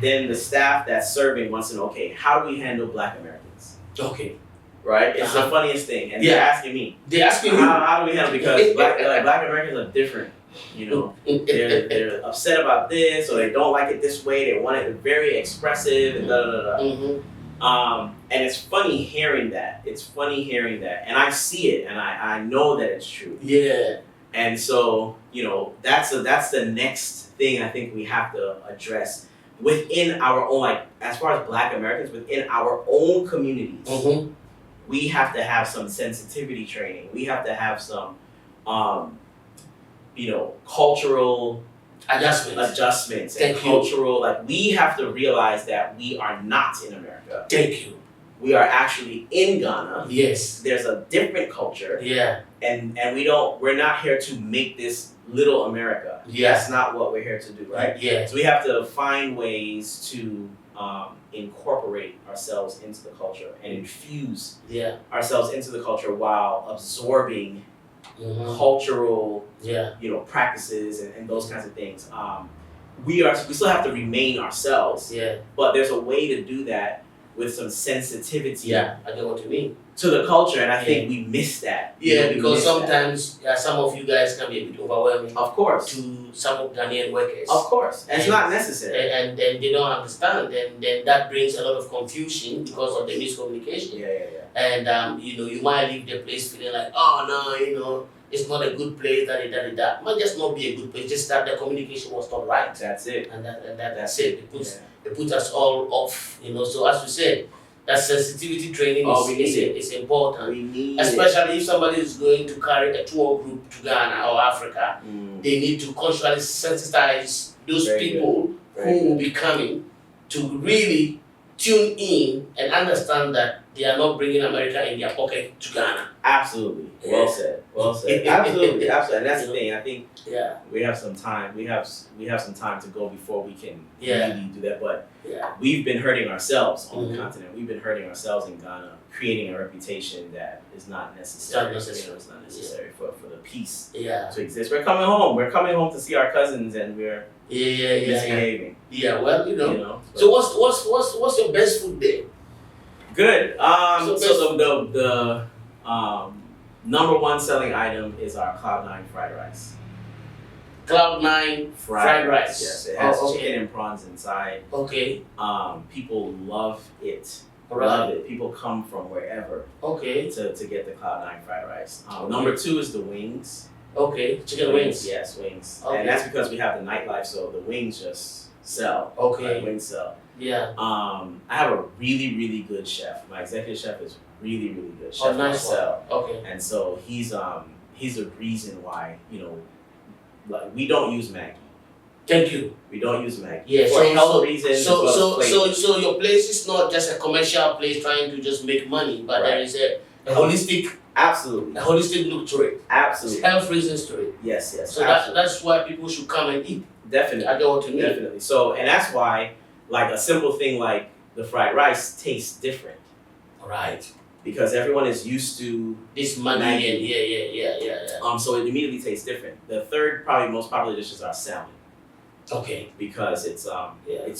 then the staff that's serving wants to know, okay, how do we handle Black Americans? Okay. Right? It's the funniest thing. And Yeah. they're asking me. They're asking you. How do we handle, because Black Americans are different. You know, they're upset about this, or they don't like it this way. They want it very expressive and da da da da. Mm-hmm. And it's funny hearing that. It's funny hearing that, and I see it, and I know that it's true. Yeah. And so, you know, that's the next thing I think we have to address within our own, like, as far as Black Americans within our own communities. Mm-hmm. We have to have some sensitivity training. We have to have some, you know, cultural adjustments and cultural, like, we have to realize that we are not in America. Thank you. We are actually in Ghana. Yes. There's a different culture. Yeah. And we're not here to make this little America. Yeah. That's not what we're here to do, right? Yeah. So we have to find ways to incorporate ourselves into the culture and infuse ourselves into the culture while absorbing cultural, you know, practices and those kinds of things. We still have to remain ourselves. Yeah. But there's a way to do that with some sensitivity. Yeah, I get what you mean. To the culture, and I think we miss that. Yeah, because sometimes some of you guys can be a bit overwhelming. Of course. To some of Ghanaian workers. Of course. And it's not necessary. And then they don't understand. And then that brings a lot of confusion because of the miscommunication. Yeah. And you know, you might leave the place feeling like, oh no, you know, it's not a good place, that. It might just not be a good place, just that the communication was not right. That's it. And that's it. It puts us all off, you know. So as you said, that sensitivity training is important. We need especially if somebody is going to carry a tour group to Ghana or Africa. They need to culturally sensitize those people who will be coming to really tune in and understand that they are not bringing America in their pocket to Ghana. Absolutely. Well said. Absolutely. And that's the thing. I think we have some time. We have some time to go before we can really do that. But we've been hurting ourselves on the continent. We've been hurting ourselves in Ghana, creating a reputation that is not necessary. It's not necessary for the peace to exist. We're coming home. We're coming home to see our cousins, and we're misbehaving. Yeah. Well, you know. So what's your best food there? Good. So the number one selling item is our Cloud9 fried rice. Cloud9 fried rice. Yes, it has chicken and prawns inside. Okay. People love it. Right. Love it. People come from wherever. Okay. To get the Cloud9 fried rice. Number two is the wings. Okay. Chicken wings. Yes, wings. Okay. And that's because we have the nightlife, so the wings just sell. Okay. Right? Wings sell. Yeah. I have a really, really good chef. My executive chef is really, really good. Chef nice Marcel. Okay. And so he's the reason why, you know, like, we don't use Maggi. Thank you. We don't use Maggi. Yeah. For health reasons. So your place is not just a commercial place trying to just make money, but there is a holistic. Absolutely. A holistic look to it. Absolutely. Health reasons to it. Yes. So that's why people should come and eat. Definitely. I get what you mean. Definitely. So, and that's why, like, a simple thing like the fried rice tastes different. Right. Because everyone is used to this money and yeah. So it immediately tastes different. The third, probably most popular dish is our salmon. Okay. Because it's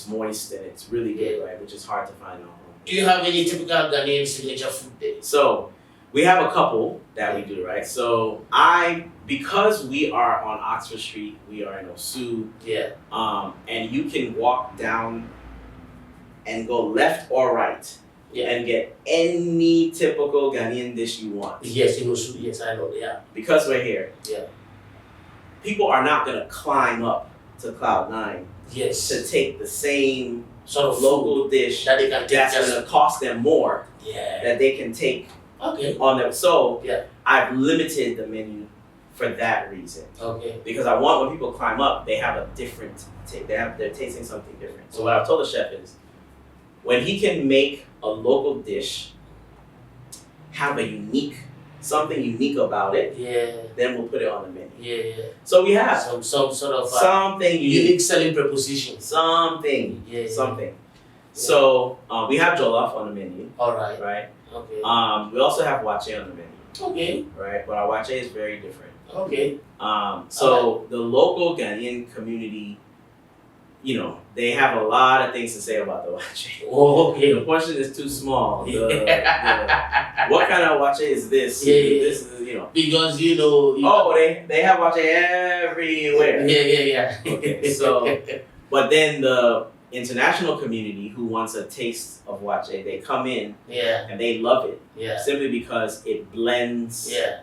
moist and it's really good, right? Which is hard to find at home. Do you have any typical Ghanaian signature food there? So we have a couple that we do, right? So because we are on Oxford Street, we are in Osu. Yeah. And you can walk down and go left or right. Yeah. And get any typical Ghanaian dish you want. Yes, in Osu. Yes, I know. Yeah. Because we're here. Yeah. People are not gonna climb up to Cloud9. Yes. To take the same sort of local dish that they can take. That's gonna cost them more. Yeah. That they can take. Okay. On them. So yeah. I've limited the menu for that reason. Okay. Because I want when people climb up, they have a different take. They're tasting something different. So what I've told the chef is, when he can make a local dish, have something unique about it, then we'll put it on the menu. Yeah. So we have some sort of something unique selling proposition. Something. Yeah. So we have jollof on the menu. All right. Right. Okay. We also have wache on the menu. Okay. Right, but our wache is very different. Okay. So the local Ghanaian community, you know, they have a lot of things to say about the wache. Oh, okay. The portion is too small. What kind of wache is this? Yeah. This is, you know. Because you know. They have wache everywhere. Yeah. Okay, so, but then the international community who wants a taste of wache, they come in Yeah. and they love it Yeah. simply because it blends Yeah.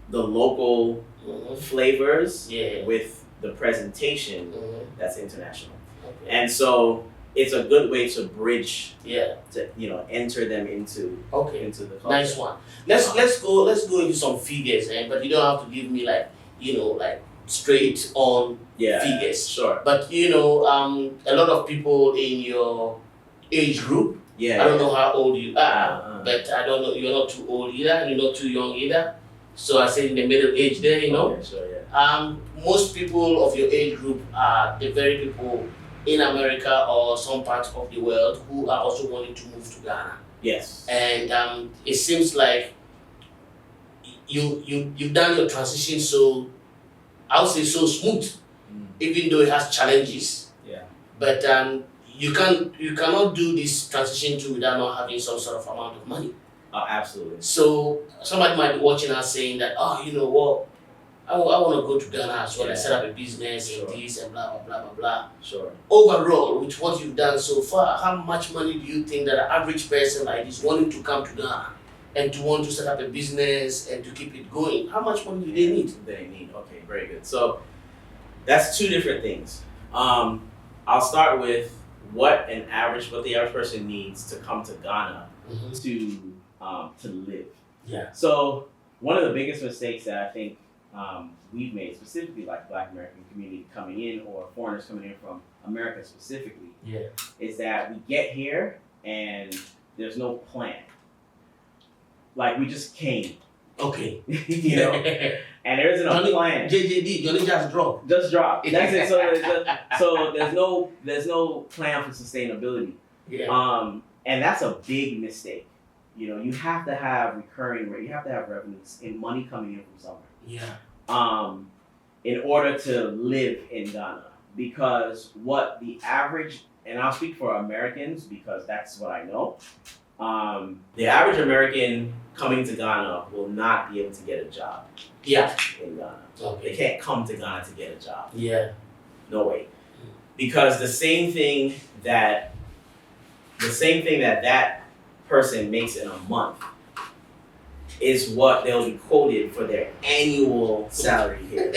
the local flavors Yeah. with the presentation that's international. Okay. And so it's a good way to bridge, Yeah. to, you know, enter them into Okay. the culture. Nice one. Let's go into some figures, but you don't have to give me like straight on Yeah, figures. sure. But a lot of people in your age group. Yeah. I don't know how old you are, Uh-huh. but I don't know. You're not too old either, and you're not too young either. So I say in the middle age there, Okay, sure, yeah. Most people of your age group are the very people in America or some parts of the world who are also wanting to move to Ghana. Yes. And it seems like you've done your transition so, I would say, so smooth, even though it has challenges. Yeah. But you cannot do this transition too without not having some sort of amount of money. Oh, absolutely. So somebody might be watching us saying that, oh, you know what, I want to go to Ghana as well and set up a business and this and blah, blah, blah, blah, blah. Sure. Overall, with what you've done so far, how much money do you think that an average person like this wanting to come to Ghana and to want to set up a business and to keep it going, how much money do they need? Okay, very good. So that's two different things. I'll start with what the average person needs to come to Ghana to live. Yeah. So one of the biggest mistakes that I think we've made, specifically like Black American community coming in or foreigners coming in from America specifically, is that we get here and there's no plan. Like we just came. Okay. You know? And there isn't a plan. JJD, Johnny just dropped. Just drop. That's it. So there's no plan for sustainability. Yeah. And that's a big mistake. You know, you have to have you have to have revenues and money coming in from somewhere. Yeah. In order to live in Ghana. Because what the average, and I'll speak for Americans because that's what I know. The average American coming to Ghana will not be able to get a job. Yeah. In Ghana. Okay. They can't come to Ghana to get a job. Yeah. No way. Because the same thing that person makes in a month is what they'll be quoted for their annual salary here.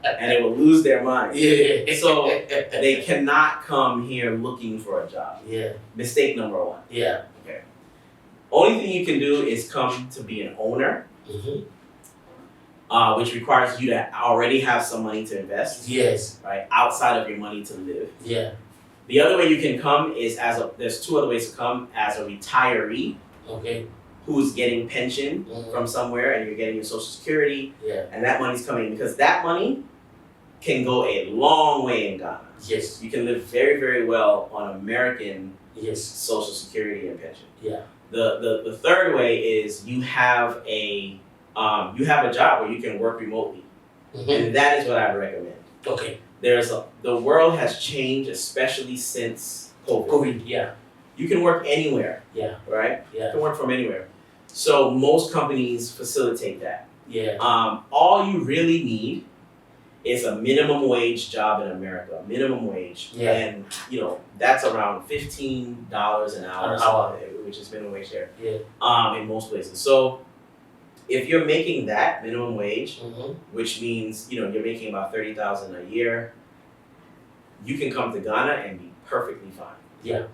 And they will lose their mind. Yeah. So they cannot come here looking for a job. Yeah. Mistake number one. Yeah. Okay. Only thing you can do is come to be an owner, which requires you to already have some money to invest. Yes. Right? Outside of your money to live. Yeah. The other way you can come is there's two other ways to come: as a retiree. Okay. Who's getting pension from somewhere and you're getting your social security. Yeah. And that money's coming because that money can go a long way in Ghana. Yes. You can live very, very well on American social security and pension. Yeah. The third way is you have a job where you can work remotely. And that is what I recommend. Okay. The world has changed, especially since COVID. Yeah. You can work anywhere. Yeah. Right? Yeah. You can work from anywhere. So most companies facilitate that. Yeah. All you really need is a minimum wage job in America. Minimum wage. Yeah. And that's around $15 an hour. Which is minimum wage there. Yeah. In most places. So if you're making that minimum wage, which means you're making about $30,000 a year, you can come to Ghana and be perfectly fine. Yeah.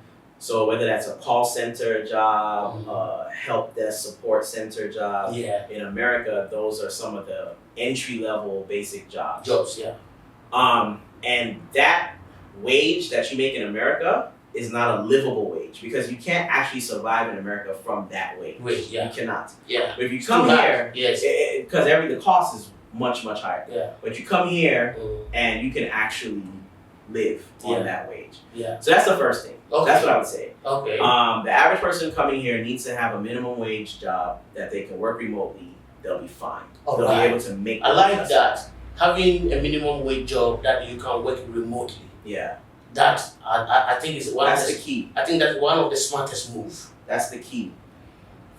So whether that's a call center job, help desk support center job, in America, those are some of the entry-level basic jobs. And that wage that you make in America is not a livable wage because you can't actually survive in America from that wage. You cannot. Yeah. But if you come here, yes, because the cost is much, much higher. Yeah. But you come here and you can actually live on that wage. Yeah. So that's the first thing. Okay. That's what I would say. Okay. The average person coming here needs to have a minimum wage job that they can work remotely they'll be fine. All they'll right. be able to make. I like that. Having a minimum wage job that you can work remotely. Yeah. That I think is one That's of the the key. I think that's one of the smartest moves. That's the key.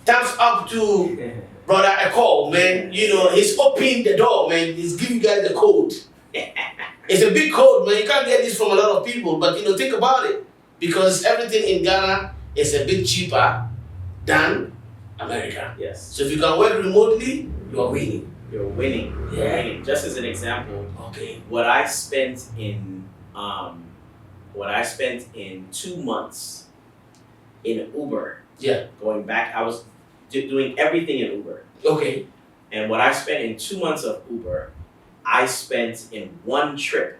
Thumbs up to Brother Eko, man. You know, he's opening the door, man. He's giving you guys the code. It's a big code, man. You can't get this from a lot of people, but you know, think about it. Because everything in Ghana is a bit cheaper than America. Yes. So if you can work remotely, you are winning. You're winning. You're Yeah. winning. Just as an example, Okay. what I spent in 2 months in Uber. Yeah. Going back, I was doing everything in Uber. Okay. And what I spent in 2 months of Uber, I spent in one trip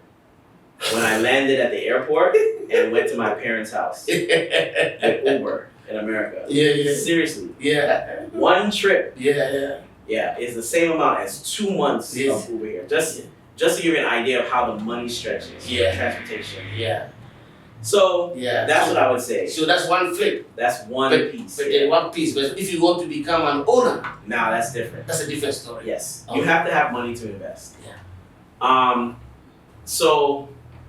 when I landed at the airport and went to my parents' house with Uber in America. Yeah. Seriously. Yeah. One trip, Yeah. yeah, is the same amount as 2 months Yes. of Uber here. Just to give you an idea of how the money stretches. Yeah. Transportation. Yeah. So Yeah. that's what I would say. So that's one flip. That's one piece. But one piece. But if you want to become an owner, Now that's different. that's a different story. Yes. Okay. You have to have money to invest. Yeah. So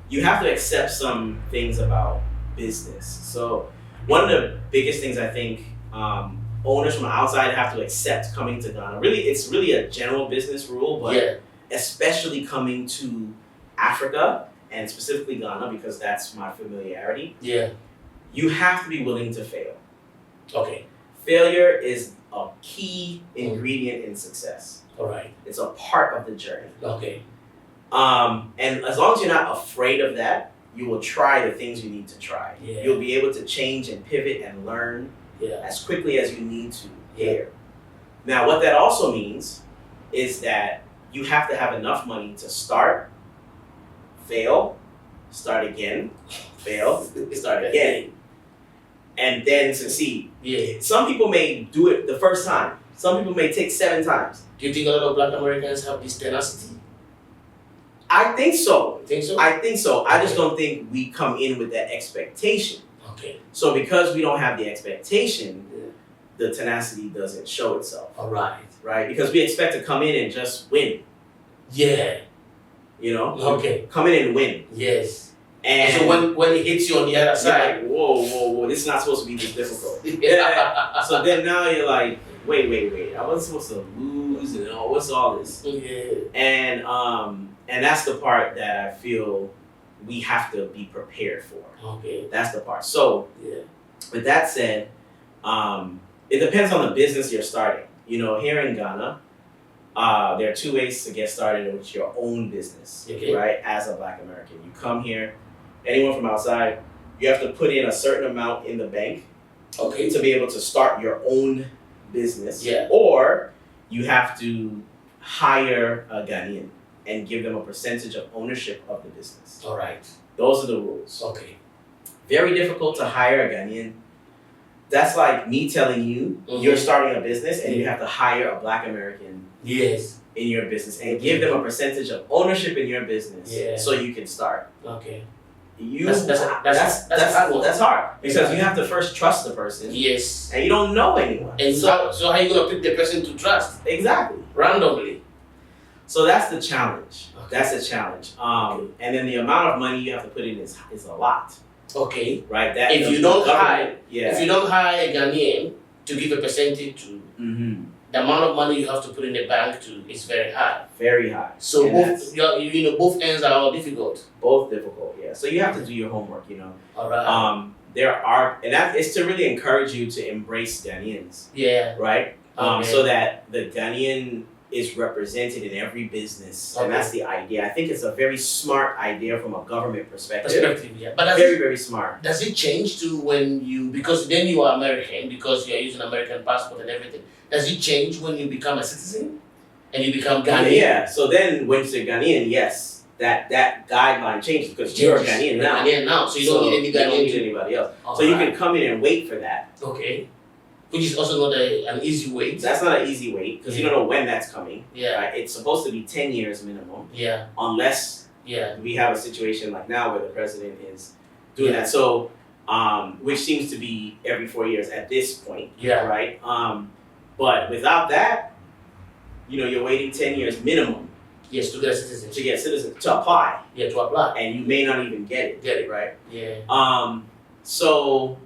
you have to accept some things about business. So one of the biggest things I think owners from outside have to accept coming to Ghana. It's really a general business rule, but Yeah. especially coming to Africa and specifically Ghana because that's my familiarity. Yeah. You have to be willing to fail. Okay. Failure is a key ingredient in success. All right. It's a part of the journey. Okay. And as long as you're not afraid of that, you will try the things you need to try. Yeah. You'll be able to change and pivot and learn Yeah. as quickly as you need to here. Now, what that also means is that you have to have enough money to start, fail, start again, fail, start again, and then succeed. Yeah. Some people may do it the first time. Some people may take 7 times. Do you think a lot of Black Americans have this tenacity? I think so. You think so? I think so. I just don't think we come in with that expectation. Okay. So because we don't have the expectation, the tenacity doesn't show itself, All right. right? Because we expect to come in and just win, Yeah. you know? Okay. Come in and win. Yes. And So when it hits you on the other you're side, like, whoa, this is not supposed to be this difficult. yeah. So then now you're like, wait, I wasn't supposed to lose, and what's all this? Yeah. And that's the part that I feel we have to be prepared for. Okay. That's the part. So Yeah. with that said, it depends on the business you're starting. You know, here in Ghana, there are 2 ways to get started with your own business, Okay. right? As a Black American, you come here, anyone from outside, you have to put in a certain amount in the bank Okay. to be able to start your own business. Yeah. Or you have to hire a Ghanaian and give them a percentage of ownership of the business. All right. Those are the rules. Okay. Very difficult to hire a Ghanaian. That's like me telling you you're starting a business and you have to hire a Black American Yes. in your business and give them a percentage of ownership in your business Yeah. so you can start. Okay. That's hard because you have to first trust the person Yes. and you don't know anyone. And so how are you gonna pick the person to trust Exactly. randomly? So that's the challenge. Okay. That's the challenge. And then the amount of money you have to put in is a lot, Okay. right? That If the you don't government- hire- yeah. If you don't hire a Ghanaian to give a percentage to, Mm-hmm. the amount of money you have to put in the bank to is very high. Very high. So And that's both ends are all difficult. both difficult. Yeah. So you have to do your homework. You know. All right. There are, and that is to really encourage you to embrace Ghanaians, Yeah. right? Okay. So that the Ghanaian is represented in every business, and Okay. that's the idea. I think it's a very smart idea from a government perspective. Yeah. But Very smart. does it change to when you, because then you are American, because you are using American passport and everything. Does it change when you become a citizen and you become Ghanaian? Yeah. So then, when you're Ghanaian, yes, that guideline changes because you're a Ghanaian You're now. Ghanaian now, so you don't need any You don't Ghanaian need to. anybody else. So you can come in and wait for that. Okay. Which is also not an easy wait. That's not an easy wait because you don't know when that's coming. Yeah. Right? It's supposed to be 10 years minimum, Yeah. unless Yeah. we have a situation like now where the president is doing Yeah. that. So, which seems to be every 4 years at this point, Yeah. right? But without that, you're waiting 10 years minimum Yes, to get citizenship. to get citizen to apply, Yeah, to apply. and you may not even get it, right? Yeah. So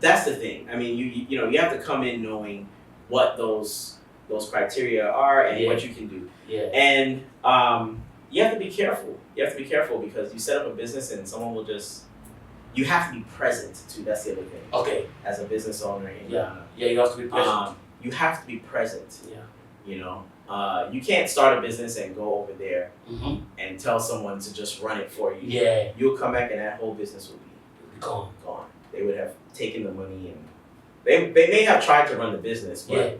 that's the thing. I mean, you have to come in knowing what those criteria are and what you can do. Yeah. And you have to be careful. You have to be careful because you set up a business and someone will just. You have to be present too. That's the other thing. Okay. As a business owner in Ghana. Yeah, you have to be present. You have to be present. Yeah. You can't start a business and go over there Mm-hmm. and tell someone to just run it for you. Yeah. You'll come back and that whole business will be Gone. gone. They would have taken the money and they may have tried to run the business, but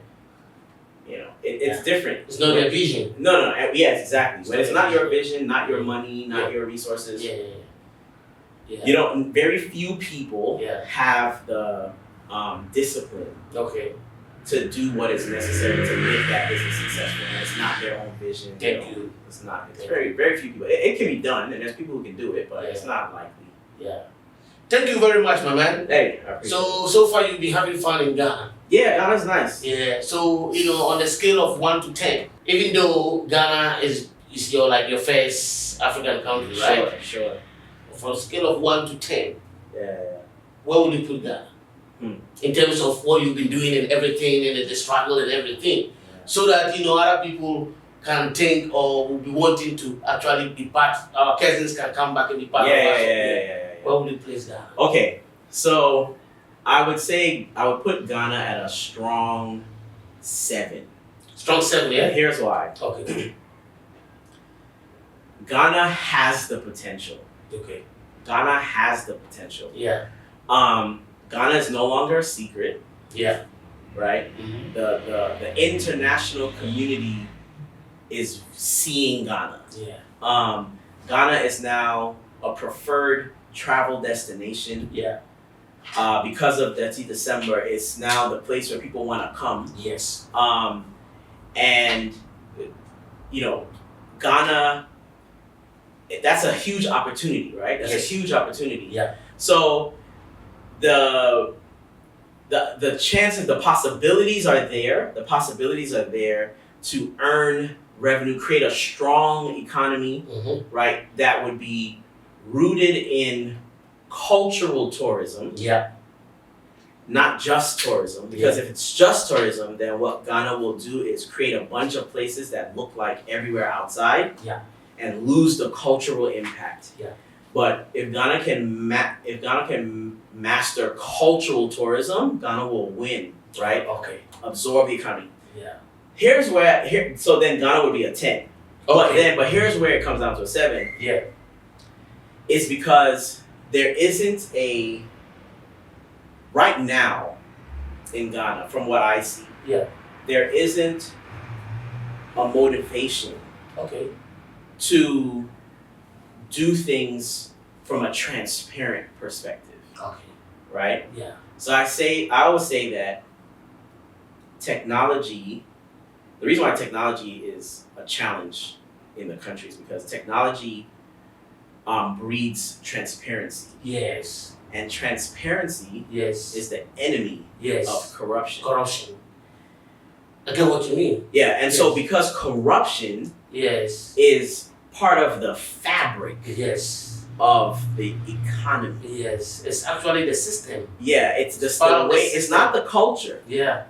it's different. It's not their vision. No, yes, exactly. When it's not your vision. vision, not your money, not your resources. Yeah. Very few people have the discipline Okay. to do what is necessary to make that business successful. And it's not their own vision. Thank you. It's not. It's very few people. It can be done, and there's people who can do it, but it's not likely. Yeah. Thank you very much, my man. Hey, I appreciate it. So far you've been having fun in Ghana. Yeah, Ghana's nice. Yeah. So on the scale of 1 to 10, even though Ghana is your first African country, right? Sure. From a scale of 1 to 10, Yeah. where would you put Ghana? In terms of what you've been doing and everything and the struggle and everything. So that other people can think or will be wanting to actually be part. Our cousins can come back and be part of us. Yeah. Where would you place Ghana? Okay, so I would say I would put Ghana at a strong 7. Strong 7, yeah. Here's why. Okay. Ghana has the potential. Okay. Ghana has the potential. Yeah. Ghana is no longer a secret, Yeah. right? Mm-hmm. The international community is seeing Ghana. Yeah. Ghana is now a preferred travel destination. Yeah. Because of Dirty December, it's now the place where people want to come. Yes. And Ghana, that's a huge opportunity, right? That's a huge opportunity. Yeah. So the chances, the possibilities are there. The possibilities are there to earn revenue, create a strong economy, Mm-hmm. right? That would be rooted in cultural tourism, Yeah. not just tourism. Because if it's just tourism, then what Ghana will do is create a bunch of places that look like everywhere outside, Yeah. and lose the cultural impact. Yeah. But if Ghana can master cultural tourism, Ghana will win, right? Okay. Absorb the economy. Yeah. So then Ghana would be a 10. But here's where it comes down to a 7. Yeah. It's because there isn't right now in Ghana, from what I see, there isn't a motivation Okay. to do things from a transparent perspective, Okay. right? Yeah. So I always say that technology, the reason why technology is a challenge in the country is because technology breeds transparency. Yes. And transparency Yes. is the enemy Yes. of corruption. Corruption. I get what you mean. Yeah, and so because corruption Yes. is part of the fabric Yes. of the economy. Yes. It's actually the system. Yeah, it's the Part of the way. It's system. not the culture. Yeah.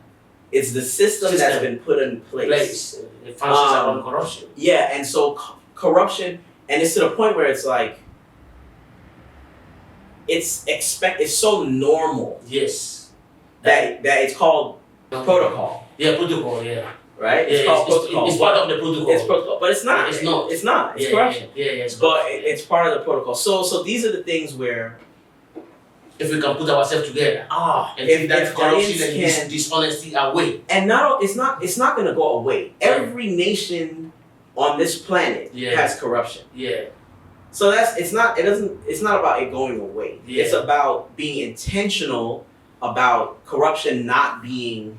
It's the system that's been put in place. It functions around corruption. Yeah, and so corruption, and it's to the point where it's like it's so normal Yes. that it's called protocol, Yeah, protocol. Yeah. right? It's Yeah, called protocol. It's part of the protocol. It's protocol, but it's not. It's not. It's not. It's Yeah, corruption. Yeah. It's But corruption. it's part of the protocol. So these are the things where If we can put ourselves together and take that corruption and dishonesty away. and now it's not going to go away. Every nation on this planet has corruption. Yeah. So it's not about it going away. Yeah. It's about being intentional about corruption not being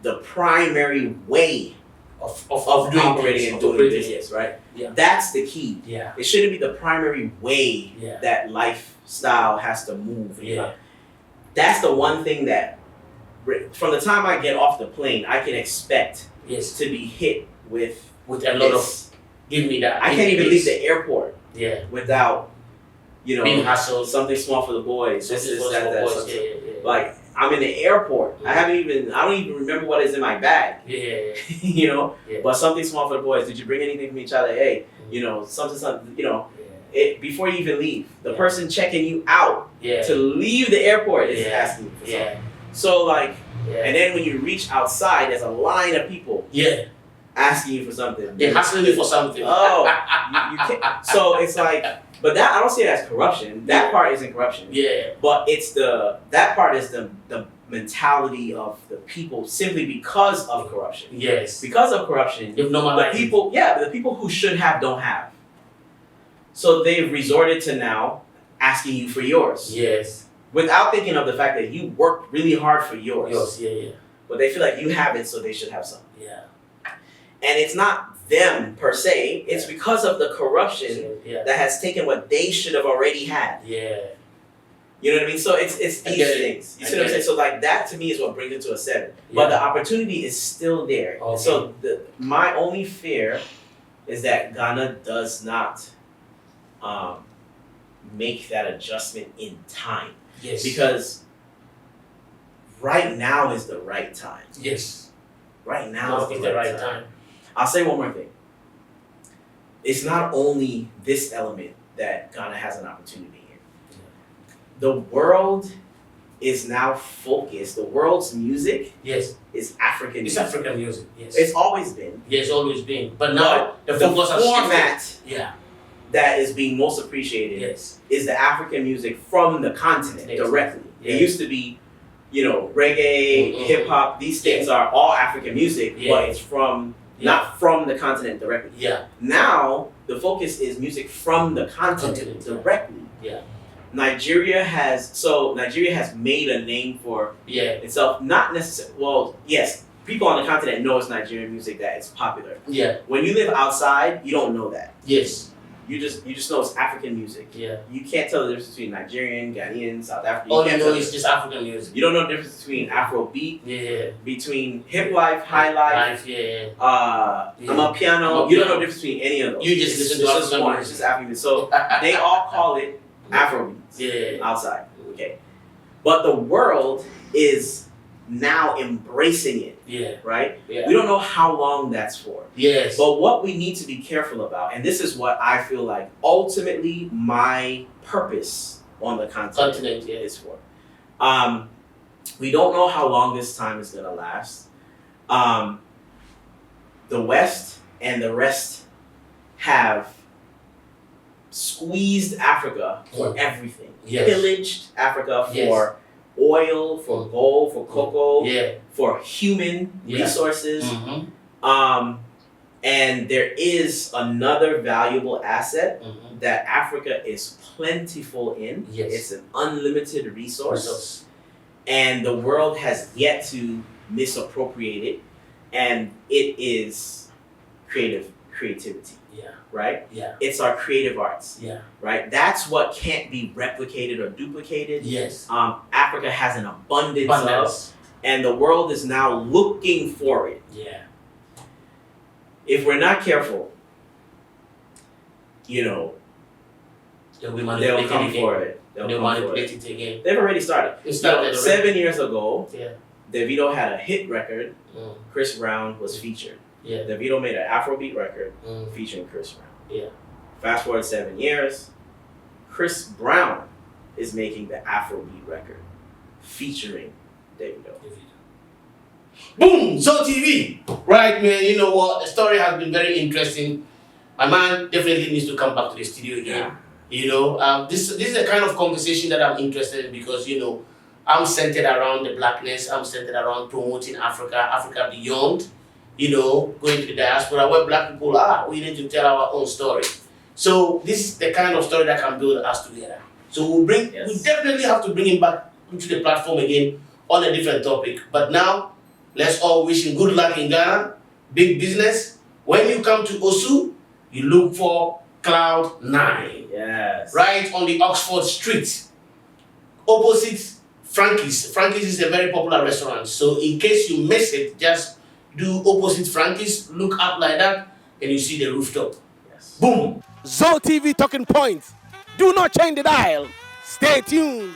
the primary way Of of operating and doing operating. business, right? Yeah. That's the key. Yeah. It shouldn't be the primary way Yeah. that lifestyle has to move. Yeah. That's the one thing that from the time I get off the plane, I can expect Yes. to be hit with a lot of. Give me that. I can't even leave the airport without, being hassled. Something small for the boys. Yeah. Like I'm in the airport. I don't even remember what is in my bag. Yeah. But something small for the boys. Did you bring anything from each other? Hey, something. Before you even leave, the person checking you out to leave the airport is asking you for something. So and then when you reach outside, there's a line of people. Asking you for something. They're hassling you for something. Oh, you can't. So it's like, but that I don't see it as corruption. That part isn't corruption. But it's that part is the mentality of the people simply because of corruption. Because of corruption, the people who should have don't have. So they've resorted to now asking you for yours. Without thinking of the fact that you worked really hard for yours. But they feel like you have it, so they should have some. And it's not them per se, it's because of the corruption that has taken what they should have already had. You know what I mean? So it's these things. You see what I'm saying? So that to me is what brings it to a 7. But the opportunity is still there. Okay. So my only fear is that Ghana does not make that adjustment in time. Because right now is the right time. Right now is the right time. I'll say one more thing. It's not only this element that Ghana has an opportunity in. The world is now focused. The world's music is African music. It's African music, It's always been. It's always been. But now the focus format shifted. that is being most appreciated is the African music from the continent directly. It used to be, reggae, hip hop. These things are all African music, but it's from not from the continent directly. Now the focus is music from the continent directly. Nigeria has made a name for itself. Not necessarily. Well, yes, people on the continent know it's Nigerian music, that it's popular. When you live outside, you don't know that. You just know it's African music. You can't tell the difference between Nigerian, Ghanaian, South African. All you know is just African music. You don't know the difference between Afrobeat, between hip life, high life, Amapiano. You don't know the difference between any of those. You just listen to African music. It's just African music. So they all call it Afrobeats outside. Okay. But the world is now embracing it. Right? We don't know how long that's for. But what we need to be careful about, and this is what I feel like ultimately my purpose on the continent is for. We don't know how long this time is going to last. The West and the rest have squeezed Africa for everything. Pillaged Africa for oil, for gold, for cocoa, for human resources. And there is another valuable asset that Africa is plentiful in. It's an unlimited resource. And the world has yet to misappropriate it. And it is creativity. Right? It's our creative arts. Right? That's what can't be replicated or duplicated. Africa has an abundance of, and the world is now looking for it. If we're not careful, they'll come for it. They'll manipulate it again. They've already started. 7 years ago, Davido had a hit record. Chris Brown was featured. Davido made an Afrobeat record featuring Chris Brown. Fast forward 7 years, Chris Brown is making the Afrobeat record featuring Davido. Boom! Zone TV! Right, man, you know what? The story has been very interesting. My man definitely needs to come back to the studio again. This is the kind of conversation that I'm interested in because, I'm centered around the blackness. I'm centered around promoting Africa beyond. Going to the diaspora where black people are. We need to tell our own story. So this is the kind of story that can build us together. So we definitely have to bring him back to the platform again on a different topic. But now, let's all wish him good luck in Ghana, big business. When you come to Osu, you look for Cloud 9. Right on the Oxford Street, opposite Frankie's. Frankie's is a very popular restaurant. So in case you miss it, just do opposite Frankie's, look up like that, and you see the rooftop. Yes. Boom! Zoe TV talking points. Do not change the dial. Stay tuned.